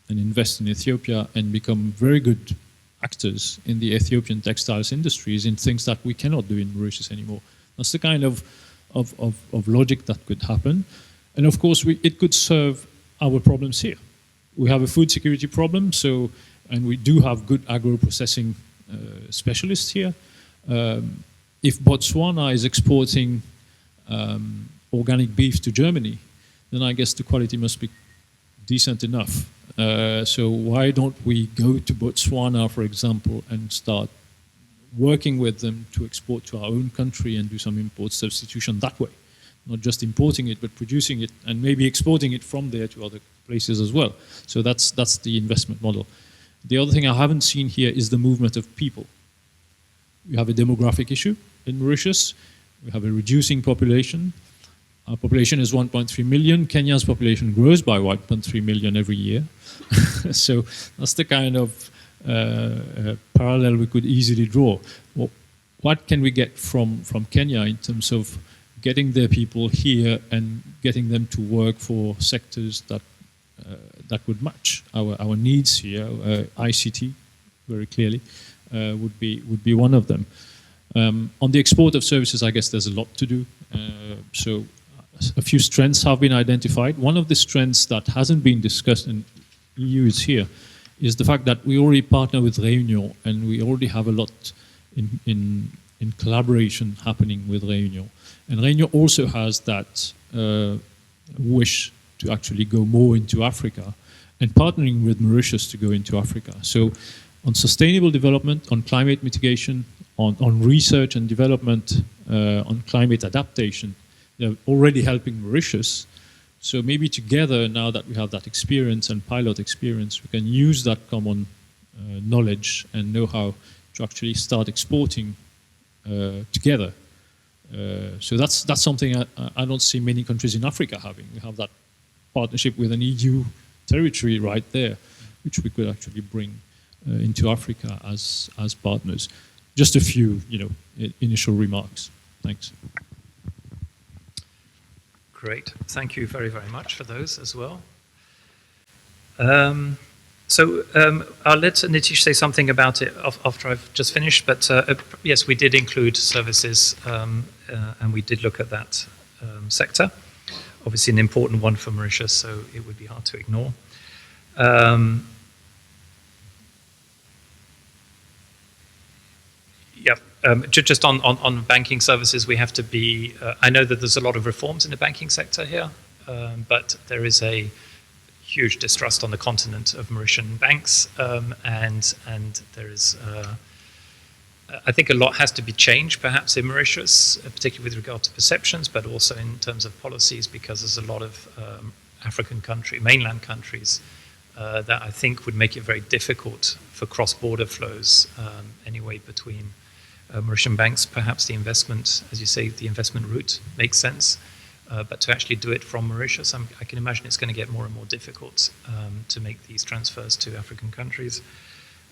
and invest in Ethiopia and become very good actors in the Ethiopian textiles industries in things that we cannot do in Mauritius anymore. That's the kind of logic that could happen. And of course, it could serve our problems here. We have a food security problem, and we do have good agro-processing specialists here. If Botswana is exporting organic beef to Germany, then I guess the quality must be decent enough. So why don't we go to Botswana, for example, and start working with them to export to our own country and do some import substitution that way. Not just importing it, but producing it and maybe exporting it from there to other places as well. So that's the investment model. The other thing I haven't seen here is the movement of people. We have a demographic issue in Mauritius. We have a reducing population. Our population is 1.3 million. Kenya's population grows by 1.3 million every year. So that's the kind of parallel we could easily draw. Well, what can we get from Kenya in terms of getting their people here and getting them to work for sectors that would match our needs here? ICT, very clearly, would be one of them. On the export of services, I guess there's a lot to do. So a few strengths have been identified. One of the strengths that hasn't been discussed, and EU is here, is the fact that we already partner with Réunion, and we already have a lot in collaboration happening with Réunion. And Réunion also has that wish to actually go more into Africa and partnering with Mauritius to go into Africa. So on sustainable development, on climate mitigation, on research and development, on climate adaptation, they're already helping Mauritius. So maybe together, now that we have that experience and pilot experience, we can use that common knowledge and know-how to actually start exporting together. So that's something I don't see many countries in Africa having. We have that partnership with an EU territory right there, which we could actually bring into Africa as partners. Just a few, initial remarks. Thanks. Great. Thank you very, very much for those as well. I'll let Nitish say something about it after I've just finished. But yes, we did include services, and we did look at that sector. Obviously, an important one for Mauritius, so it would be hard to ignore. Just on banking services, we have to be. I know that there's a lot of reforms in the banking sector here, but there is a huge distrust on the continent of Mauritian banks, and there is. I think a lot has to be changed, perhaps in Mauritius, particularly with regard to perceptions, but also in terms of policies, because there's a lot of African mainland countries, that I think would make it very difficult for cross-border flows anyway between Mauritian banks. Perhaps the investment, as you say, the investment route makes sense, but to actually do it from Mauritius, I can imagine it's going to get more and more difficult to make these transfers to African countries.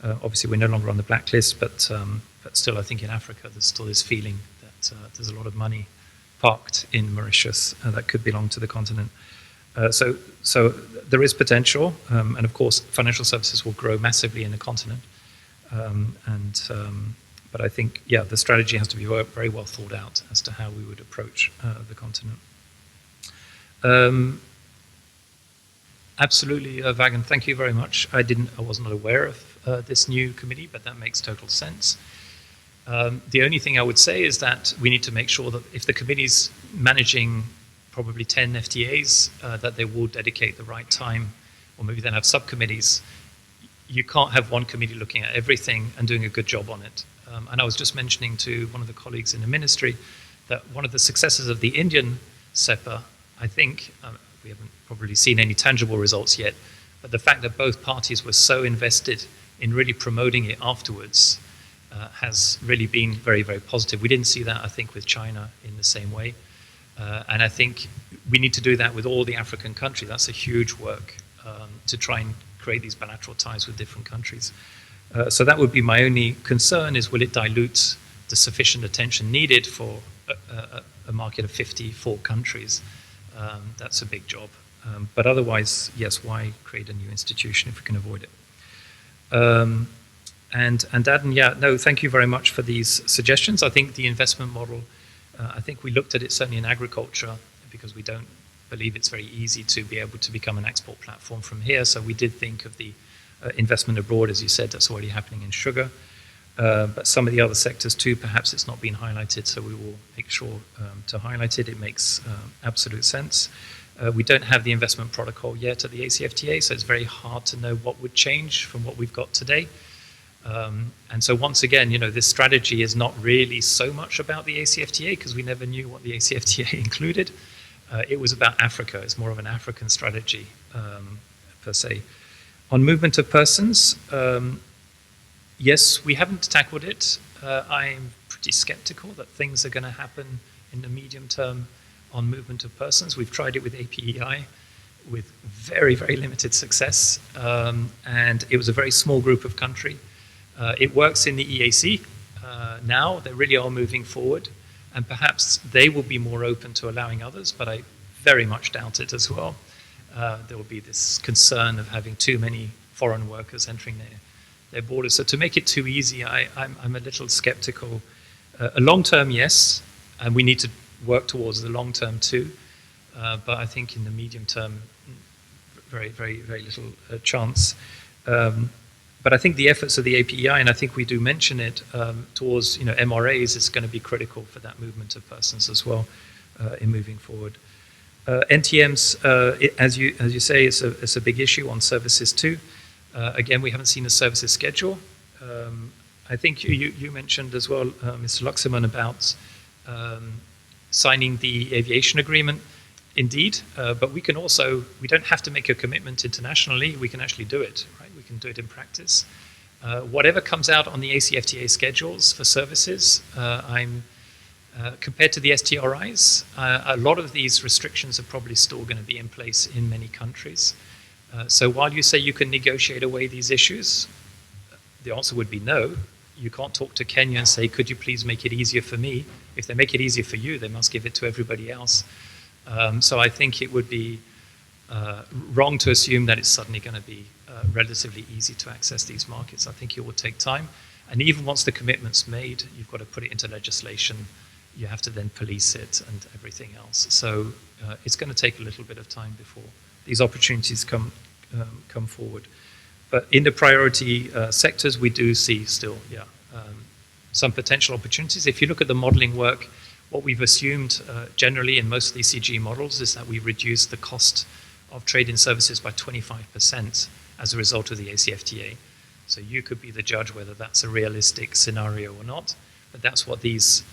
Obviously, we're no longer on the blacklist, but still, I think in Africa there's still this feeling that there's a lot of money parked in Mauritius that could belong to the continent. So there is potential, and of course, financial services will grow massively in the continent. But I think, the strategy has to be very well thought out as to how we would approach the continent. Absolutely, Vagan, thank you very much. I was not aware of this new committee, but that makes total sense. The only thing I would say is that we need to make sure that if the committee's managing probably 10 FTAs, that they will dedicate the right time, or maybe then have subcommittees. You can't have one committee looking at everything and doing a good job on it. And I was just mentioning to one of the colleagues in the ministry that one of the successes of the Indian CEPA, I think, we haven't probably seen any tangible results yet, but the fact that both parties were so invested in really promoting it afterwards has really been very, very positive. We didn't see that, I think, with China in the same way. And I think we need to do that with all the African countries. That's a huge work to try and create these bilateral ties with different countries. So that would be my only concern, is will it dilute the sufficient attention needed for a market of 54 countries? That's a big job. But otherwise, yes, why create a new institution if we can avoid it? And Aden, thank you very much for these suggestions. I think the investment model, I think we looked at it certainly in agriculture, because we don't believe it's very easy to be able to become an export platform from here. So we did think of the investment abroad, as you said, that's already happening in sugar. But some of the other sectors too, perhaps it's not been highlighted, so we will make sure to highlight it. It makes absolute sense. We don't have the investment protocol yet at the ACFTA, so it's very hard to know what would change from what we've got today. And so once again, this strategy is not really so much about the ACFTA because we never knew what the ACFTA included. It was about Africa. It's more of an African strategy per se. On movement of persons, yes, we haven't tackled it. I'm pretty skeptical that things are going to happen in the medium term on movement of persons. We've tried it with APEI with very, very limited success, and it was a very small group of country. It works in the EAC now. They really are moving forward, and perhaps they will be more open to allowing others, but I very much doubt it as well. There will be this concern of having too many foreign workers entering their borders. So to make it too easy, I'm a little skeptical. A long term, yes, and we need to work towards the long term too. But I think in the medium term, very, very, very little chance. But I think the efforts of the APEI, and I think we do mention it, towards MRAs is going to be critical for that movement of persons as well in moving forward. NTMs, as you say, it's a big issue on services too. Again, we haven't seen a services schedule. I think you mentioned as well, Mr. Luxemon, about signing the aviation agreement. Indeed, but we don't have to make a commitment internationally. We can actually do it, right? We can do it in practice. Whatever comes out on the ACFTA schedules for services, compared to the STRIs, a lot of these restrictions are probably still going to be in place in many countries. So while you say you can negotiate away these issues, the answer would be no. You can't talk to Kenya and say, could you please make it easier for me? If they make it easier for you, they must give it to everybody else. So I think it would be wrong to assume that it's suddenly going to be relatively easy to access these markets. I think it will take time. And even once the commitment's made, you've got to put it into legislation. You have to then police it and everything else. So it's going to take a little bit of time before these opportunities come forward. But in the priority sectors, we do see still, some potential opportunities. If you look at the modeling work, what we've assumed generally in most of these CG models is that we reduce the cost of trade in services by 25% as a result of the ACFTA. So you could be the judge whether that's a realistic scenario or not. But that's what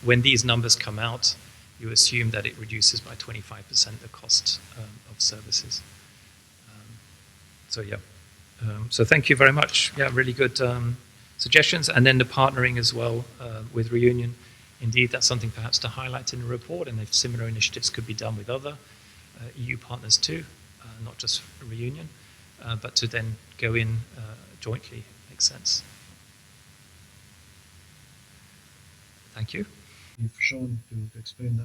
when these numbers come out, you assume that it reduces by 25% the cost of services. So thank you very much. Yeah, really good suggestions. And then the partnering as well with Reunion. Indeed, that's something perhaps to highlight in the report, and if similar initiatives could be done with other EU partners too, not just Reunion, but to then go in jointly makes sense. Thank you. You've shown to explain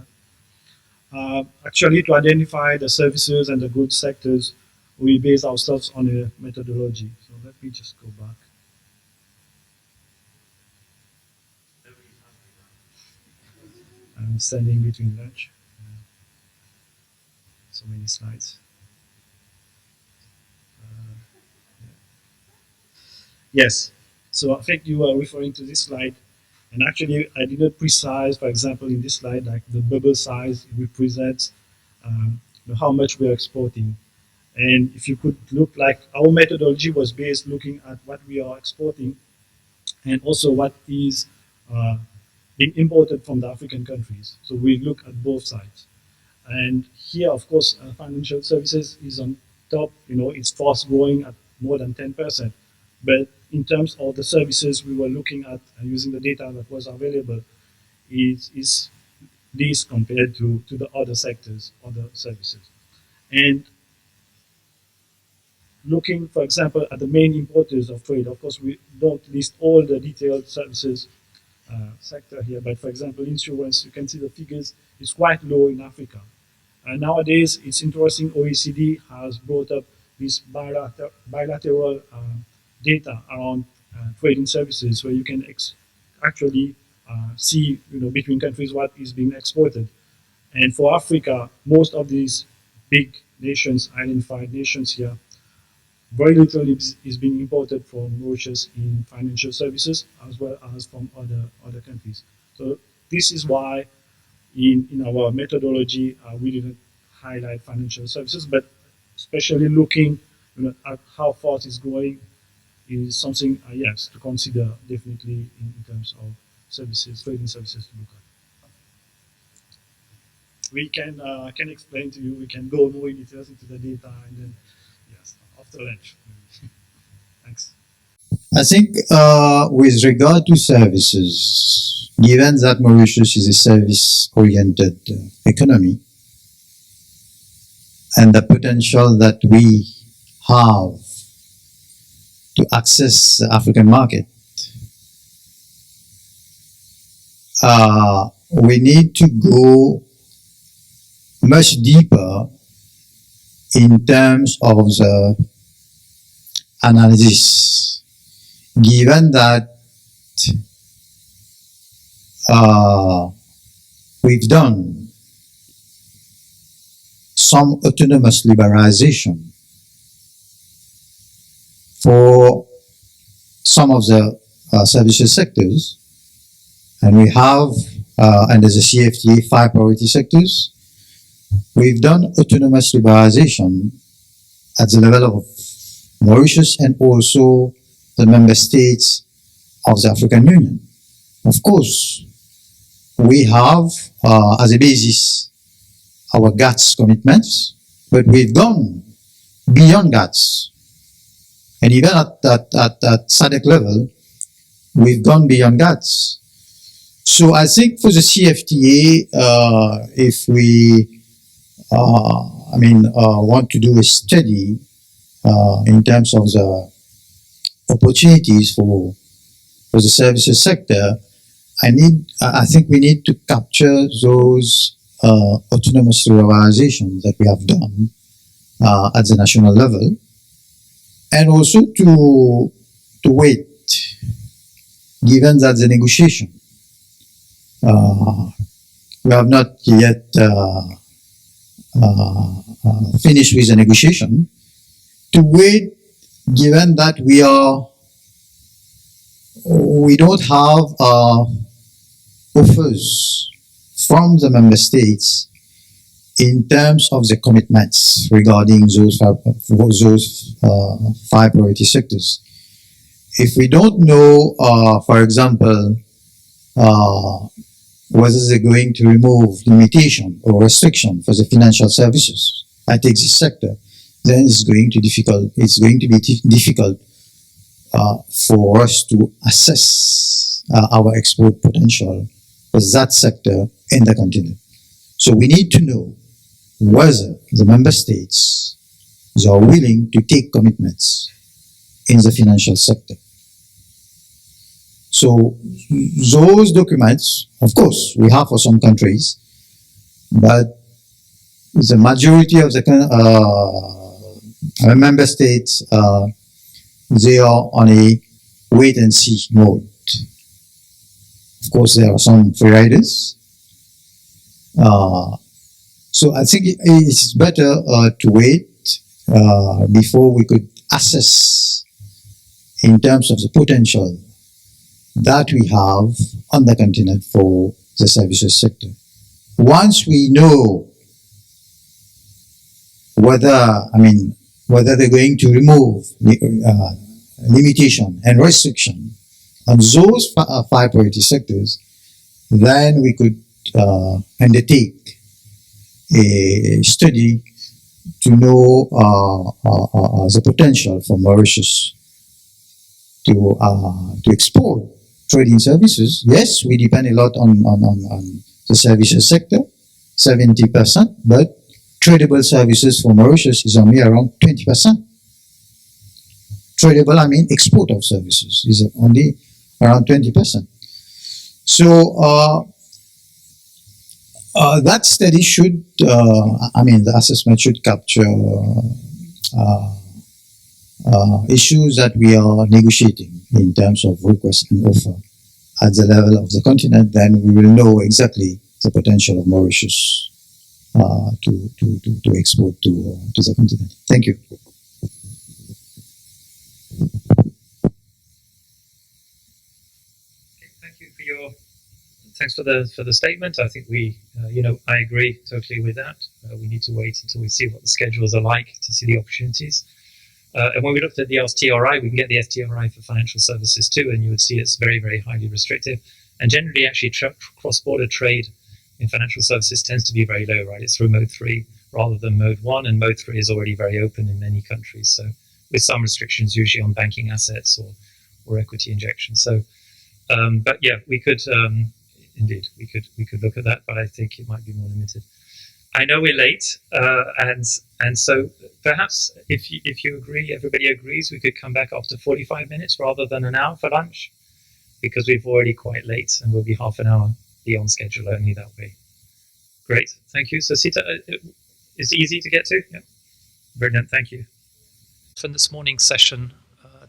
that. Actually, to identify the services and the goods sectors, we base ourselves on a methodology. So let me just go back. I'm standing between lunch. So many slides. Yes. So I think you were referring to this slide. And actually, I didn't precise, for example, in this slide, like the bubble size represents how much we are exporting. And if you could look, like our methodology was based looking at what we are exporting and also what is being imported from the African countries. So we look at both sides. And here, of course, financial services is on top. It's fast growing at more than 10%. But in terms of the services we were looking at using the data that was available, is this compared to the other sectors, other services. And looking, for example, at the main importers of trade, of course, we don't list all the detailed services sector here, but for example, insurance, you can see the figures is quite low in Africa. Nowadays, it's interesting, OECD has brought up this bilateral data around trading services where you can actually see between countries what is being exported. And for Africa, most of these big nations, identified nations here, very little is being imported from Mauritius in financial services as well as from other countries. So this is why in our methodology we didn't highlight financial services, but especially looking at how fast it's growing is something, yes, to consider definitely in terms of services, trading services to look at. We can explain to you, we can go more in details into the data, and then, yes, after lunch. Thanks. I think with regard to services, given that Mauritius is a service-oriented economy, and the potential that we have to access the African market, we need to go much deeper in terms of the analysis, given that we've done some autonomous liberalization for some of the services sectors, and we have under the CFTA 5 priority sectors. We've done autonomous liberalization at the level of Mauritius and also the member states of the African Union. Of course, we have as a basis our GATS commitments, but we've gone beyond GATS. And even at SADC level, we've gone beyond GATS. So I think for the CFTA, if we want to do a study in terms of the opportunities for the services sector, I think we need to capture those autonomous liberalization that we have done at the national level, and also to wait, given that the negotiation we have not yet finished with the negotiation, to wait, given that we don't have offers from the member states in terms of the commitments regarding those 5 priority sectors. If we don't know, for example, whether they're going to remove limitation or restriction for the financial services, I take this sector, then it's going to be difficult for us to assess our export potential for that sector in the continent. So we need to know whether the member states are willing to take commitments in the financial sector. So those documents, of course, we have for some countries, but the majority of the member states, they are on a wait-and-see mode. Of course, there are some free riders. So I think it's better to wait before we could assess in terms of the potential that we have on the continent for the services sector. Once we know whether they're going to remove limitation and restriction on those 5 priority sectors, then we could undertake a study to know the potential for Mauritius to export trading services. Yes, we depend a lot on the services sector, 70%, but tradable services for Mauritius is only around 20%. Tradable, export of services is only around 20%. So that study should, the assessment should capture issues that we are negotiating in terms of request and offer at the level of the continent. Then we will know exactly the potential of Mauritius to export to the continent. Thank you. Thank you for your. Thanks for the statement. I think I agree totally with that. We need to wait until we see what the schedules are like to see the opportunities. And when we looked at the STRI, we can get the STRI for financial services too, and you would see it's very, very highly restrictive. And generally, actually, cross-border trade in financial services tends to be very low, right? It's through mode 3 rather than mode 1, and mode 3 is already very open in many countries. So with some restrictions, usually on banking assets or equity injection. So, but yeah, we could, indeed, we could look at that, but I think it might be more limited. I know we're late, and so perhaps if you agree, everybody agrees, we could come back after 45 minutes rather than an hour for lunch, because we've already quite late and we'll be half an hour beyond schedule only that way. Great, thank you. So Sita, is it easy to get to? Yeah. Brilliant, thank you. From this morning's session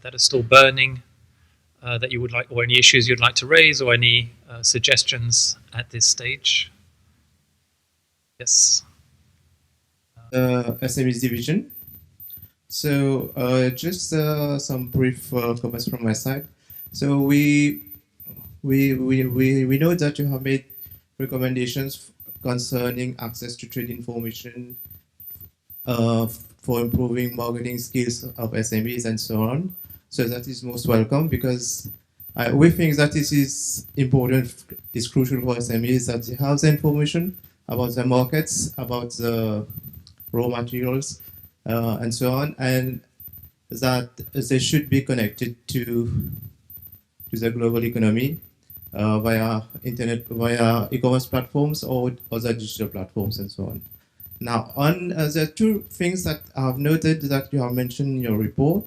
that are still burning, that you would like, or any issues you'd like to raise, or any suggestions at this stage? Yes. SMEs division. So just some brief comments from my side. So we know that you have made recommendations concerning access to trade information for improving marketing skills of SMEs and so on. So that is most welcome, because we think that this is important, it's crucial for SMEs that they have the information about the markets, about the raw materials, and so on, and that they should be connected to the global economy via internet, via e-commerce platforms or other digital platforms and so on. Now, on the two things that I've noted that you have mentioned in your report,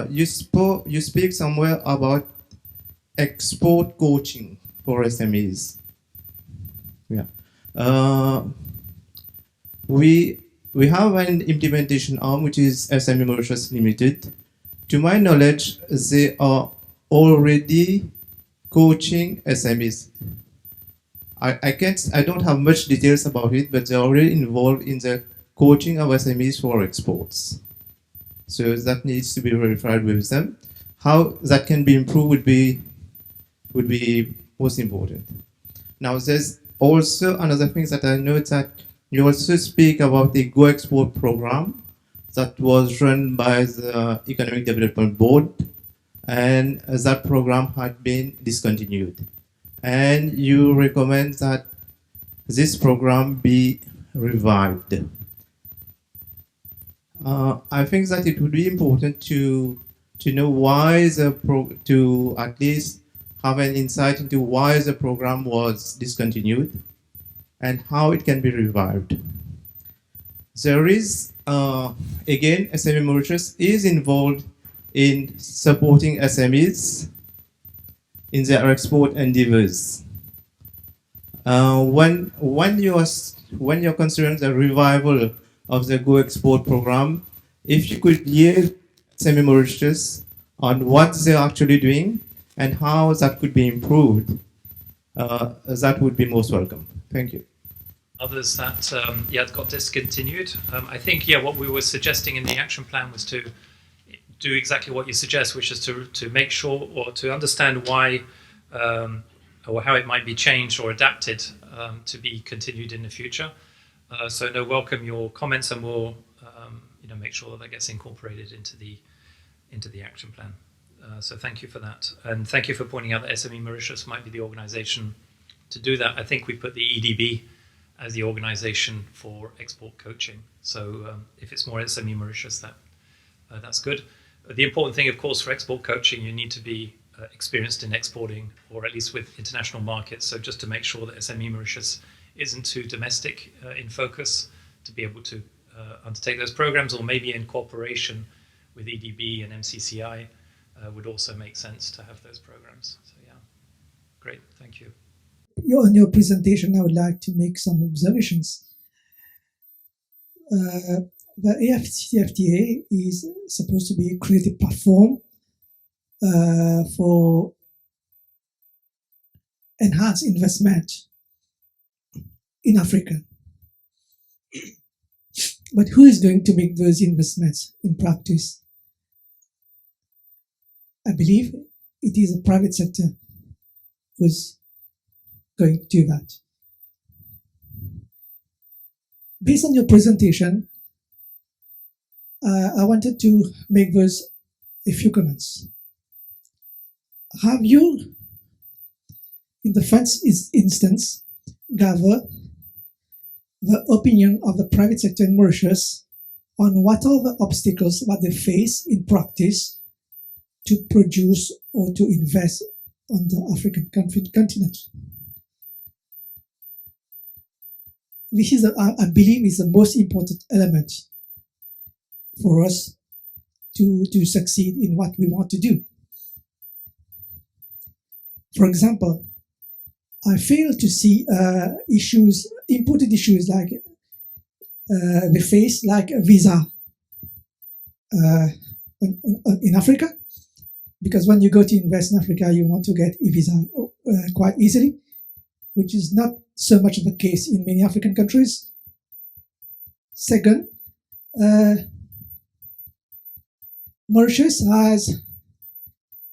you speak somewhere about export coaching for SMEs. Yeah. We have an implementation arm, which is SME Mauritius Limited. To my knowledge, they are already coaching SMEs. I don't have much details about it, but they're already involved in the coaching of SMEs for exports. So that needs to be verified with them. How that can be improved would be most important. Now, there's also another thing that I note, that you also speak about the Go Export program that was run by the Economic Development Board, and that program had been discontinued. And you recommend that this program be revived. I think that it would be important to know why to at least have an insight into why the program was discontinued and how it can be revived. There is, again, SME Mauritius is involved in supporting SMEs in their export endeavors. When you're considering the revival of the Go Export program, if you could hear SME Mauritius on what they're actually doing and how that could be improved, that would be most welcome. Thank you. Others that got discontinued. I think what we were suggesting in the action plan was to do exactly what you suggest, which is to make sure or to understand why or how it might be changed or adapted to be continued in the future. So no, welcome your comments, and we'll make sure that gets incorporated into the action plan. So thank you for that, and thank you for pointing out that SME Mauritius might be the organisation to do that. I think we put the EDB as the organisation for export coaching. So if it's more SME Mauritius, that's good. The important thing, of course, for export coaching, you need to be experienced in exporting, or at least with international markets. So just to make sure that SME Mauritius isn't too domestic in focus, to be able to undertake those programs, or maybe in cooperation with EDB and MCCI would also make sense to have those programs. So yeah, great, thank you. On your presentation, I would like to make some observations. The AfCFTA is supposed to be a creative platform for enhanced investment in Africa. But who is going to make those investments in practice? I believe it is the private sector who's going to do that. Based on your presentation, I wanted to make those a few comments. Have you, in the first instance, gather the opinion of the private sector in Mauritius on what are the obstacles that they face in practice to produce or to invest on the African continent? This is, I believe, is the most important element for us to succeed in what we want to do. For example, I fail to see important issues like we face, like a visa in Africa, because when you go to invest in Africa, you want to get a visa quite easily, which is not so much the case in many African countries. Second, Mauritius has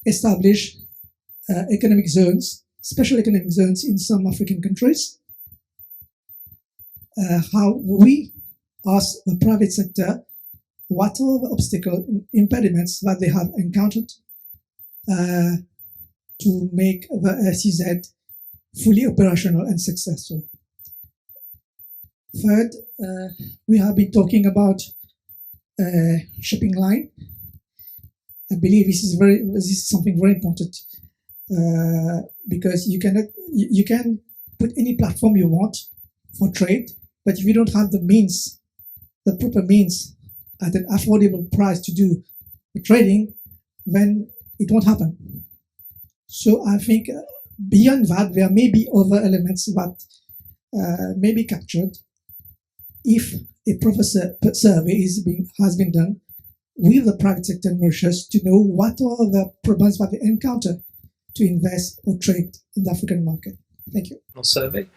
established economic zones, special economic zones in some African countries. How we ask the private sector what are the obstacles, impediments that they have encountered to make the SEZ fully operational and successful. Third, we have been talking about shipping line. I believe this is something very important because you can put any platform you want for trade, but if you don't have the means, the proper means at an affordable price to do the trading, then it won't happen. So I think beyond that, there may be other elements that may be captured if a proper survey has been done with the private sector in Mauritius to know what are the problems that they encounter to invest or trade in the African market. Thank you. Survey.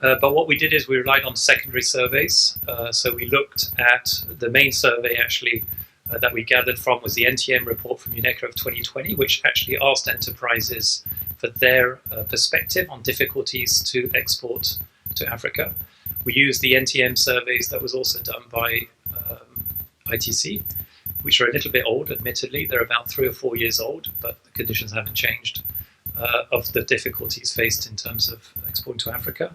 But what we did is we relied on secondary surveys. So we looked at the main survey actually that we gathered from was the NTM report from UNECA of 2020, which actually asked enterprises for their perspective on difficulties to export to Africa. We used the NTM surveys that was also done by ITC, which are a little bit old, admittedly. They're about 3 or 4 years old, but the conditions haven't changed, of the difficulties faced in terms of exporting to Africa.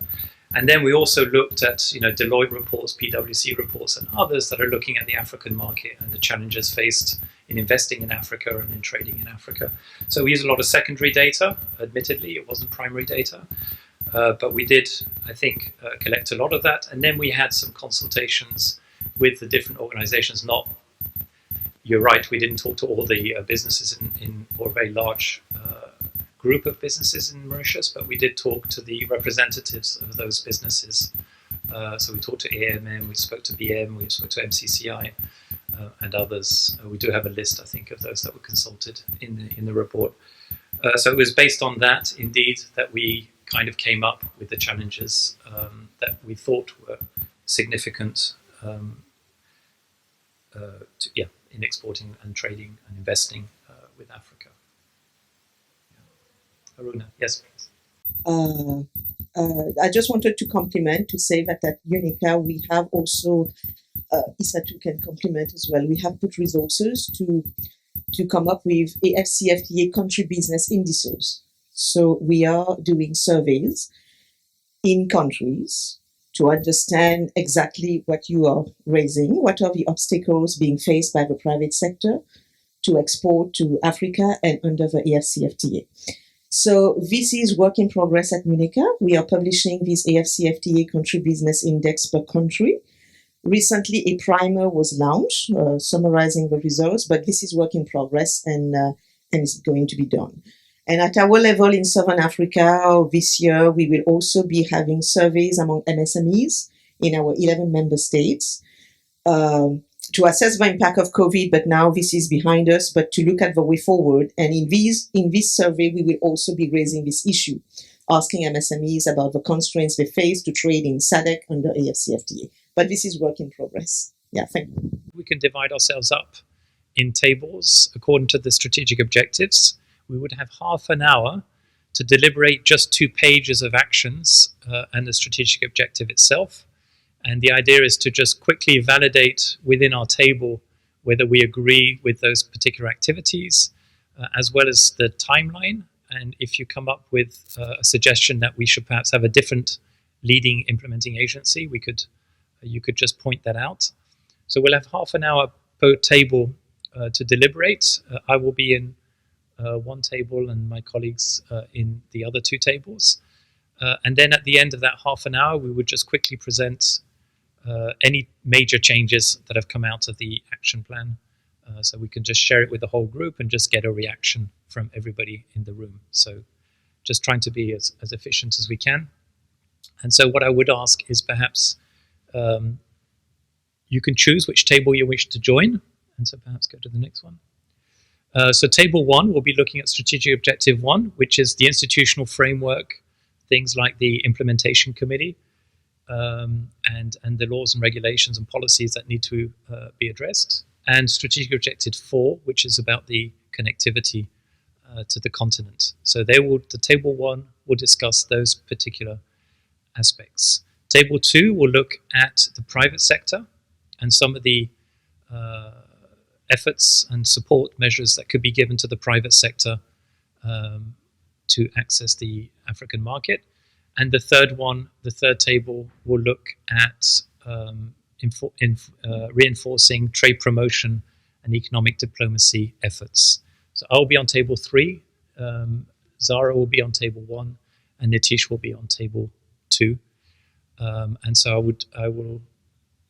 And then we also looked at Deloitte reports, PwC reports, and others that are looking at the African market and the challenges faced in investing in Africa and in trading in Africa. So we used a lot of secondary data, admittedly. It wasn't primary data. But we did, I think, collect a lot of that. And then we had some consultations with the different organizations. You're right, we didn't talk to all the businesses or a very large group of businesses in Mauritius, but we did talk to the representatives of those businesses. So we talked to AMM, we spoke to BM, we spoke to MCCI and others. We do have a list, I think, of those that were consulted in the report. So it was based on that, indeed, that we kind of came up with the challenges that we thought were significant in exporting and trading and investing with Africa. Aruna, yes, please. I just wanted to compliment to say that at UNECA we have also, Isatu can compliment as well, we have put resources to come up with AfCFTA country business indices. So we are doing surveys in countries to understand exactly what you are raising, what are the obstacles being faced by the private sector to export to Africa and under the AfCFTA. So this is work in progress at UNECA. We are publishing this AfCFTA country business index per country. Recently, a primer was launched summarizing the results, but this is work in progress and it's going to be done. And at our level in Southern Africa this year, we will also be having surveys among MSMEs in our 11 member states to assess the impact of COVID, but now this is behind us, but to look at the way forward. And in this survey, we will also be raising this issue, asking MSMEs about the constraints they face to trade in SADC under AfCFTA. But this is work in progress. Yeah, thank you. We can divide ourselves up in tables according to the strategic objectives. We would have half an hour to deliberate just 2 pages of actions and the strategic objective itself. And the idea is to just quickly validate within our table whether we agree with those particular activities, as well as the timeline. And if you come up with a suggestion that we should perhaps have a different leading implementing agency, you could just point that out. So we'll have half an hour per table to deliberate. I will be in one table and my colleagues in the other two tables. And then at the end of that half an hour, we would just quickly present any major changes that have come out of the action plan. So we can just share it with the whole group and just get a reaction from everybody in the room. So just trying to be as efficient as we can. And so what I would ask is perhaps you can choose which table you wish to join. And so perhaps go to the next one. So table 1, we'll be looking at strategic objective 1, which is the institutional framework, things like the implementation committee, and the laws and regulations and policies that need to be addressed. And strategic objective 4, which is about the connectivity to the continent. So the table 1 will discuss those particular aspects. Table 2 will look at the private sector and some of the efforts and support measures that could be given to the private sector to access the African market. And the third table will look at reinforcing trade promotion and economic diplomacy efforts. So I'll be on table 3, Zara will be on table 1, and Nitish will be on table 2. And so I will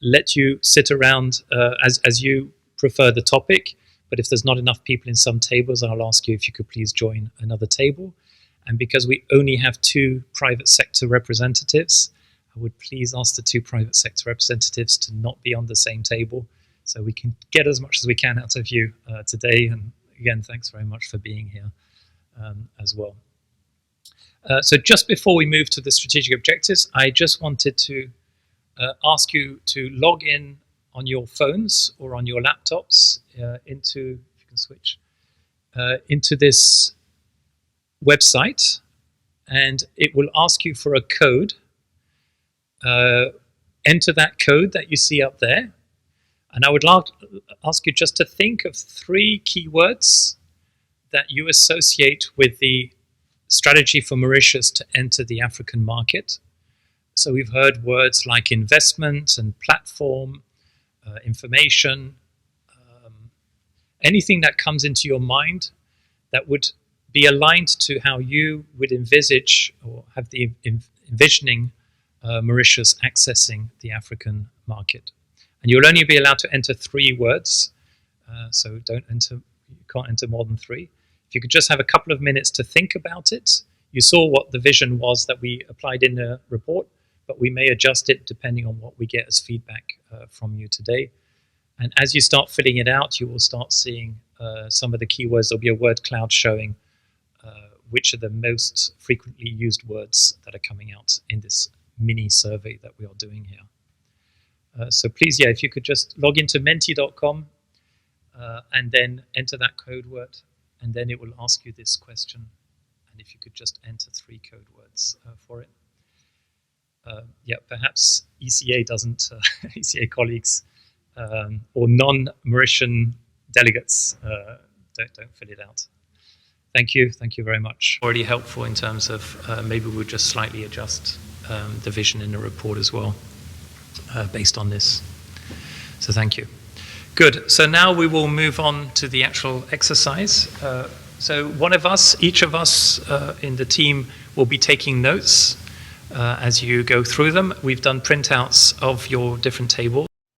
let you sit around as you prefer the topic, but if there's not enough people in some tables, I'll ask you if you could please join another table. And because we only have 2 private sector representatives, I would please ask the 2 private sector representatives to not be on the same table so we can get as much as we can out of you today. And again, thanks very much for being here as well. So just before we move to the strategic objectives, I just wanted to ask you to log in on your phones or on your laptops into, if you can switch, into this website, and it will ask you for a code. Enter that code that you see up there, and I would ask you just to think of 3 keywords that you associate with the strategy for Mauritius to enter the African market. So we've heard words like investment and platform, information, anything that comes into your mind that would be aligned to how you would envisage or have the envisioning Mauritius accessing the African market. And you'll only be allowed to enter 3 words, so you can't enter more than 3. If you could just have a couple of minutes to think about it. You saw what the vision was that we applied in the report, but we may adjust it depending on what we get as feedback from you today. And as you start filling it out, you will start seeing some of the keywords. There'll be a word cloud showing which are the most frequently used words that are coming out in this mini survey that we are doing here. So please, if you could just log into menti.com and then enter that code word, and then it will ask you this question. And if you could just enter 3 code words for it. Perhaps ECA doesn't, ECA colleagues or non-Mauritian delegates don't fill it out. Thank you very much. Already helpful in terms of maybe we'll just slightly adjust the vision in the report as well based on this. So thank you. Good, so now we will move on to the actual exercise. So each of us in the team will be taking notes as you go through them. We've done printouts of your different tables.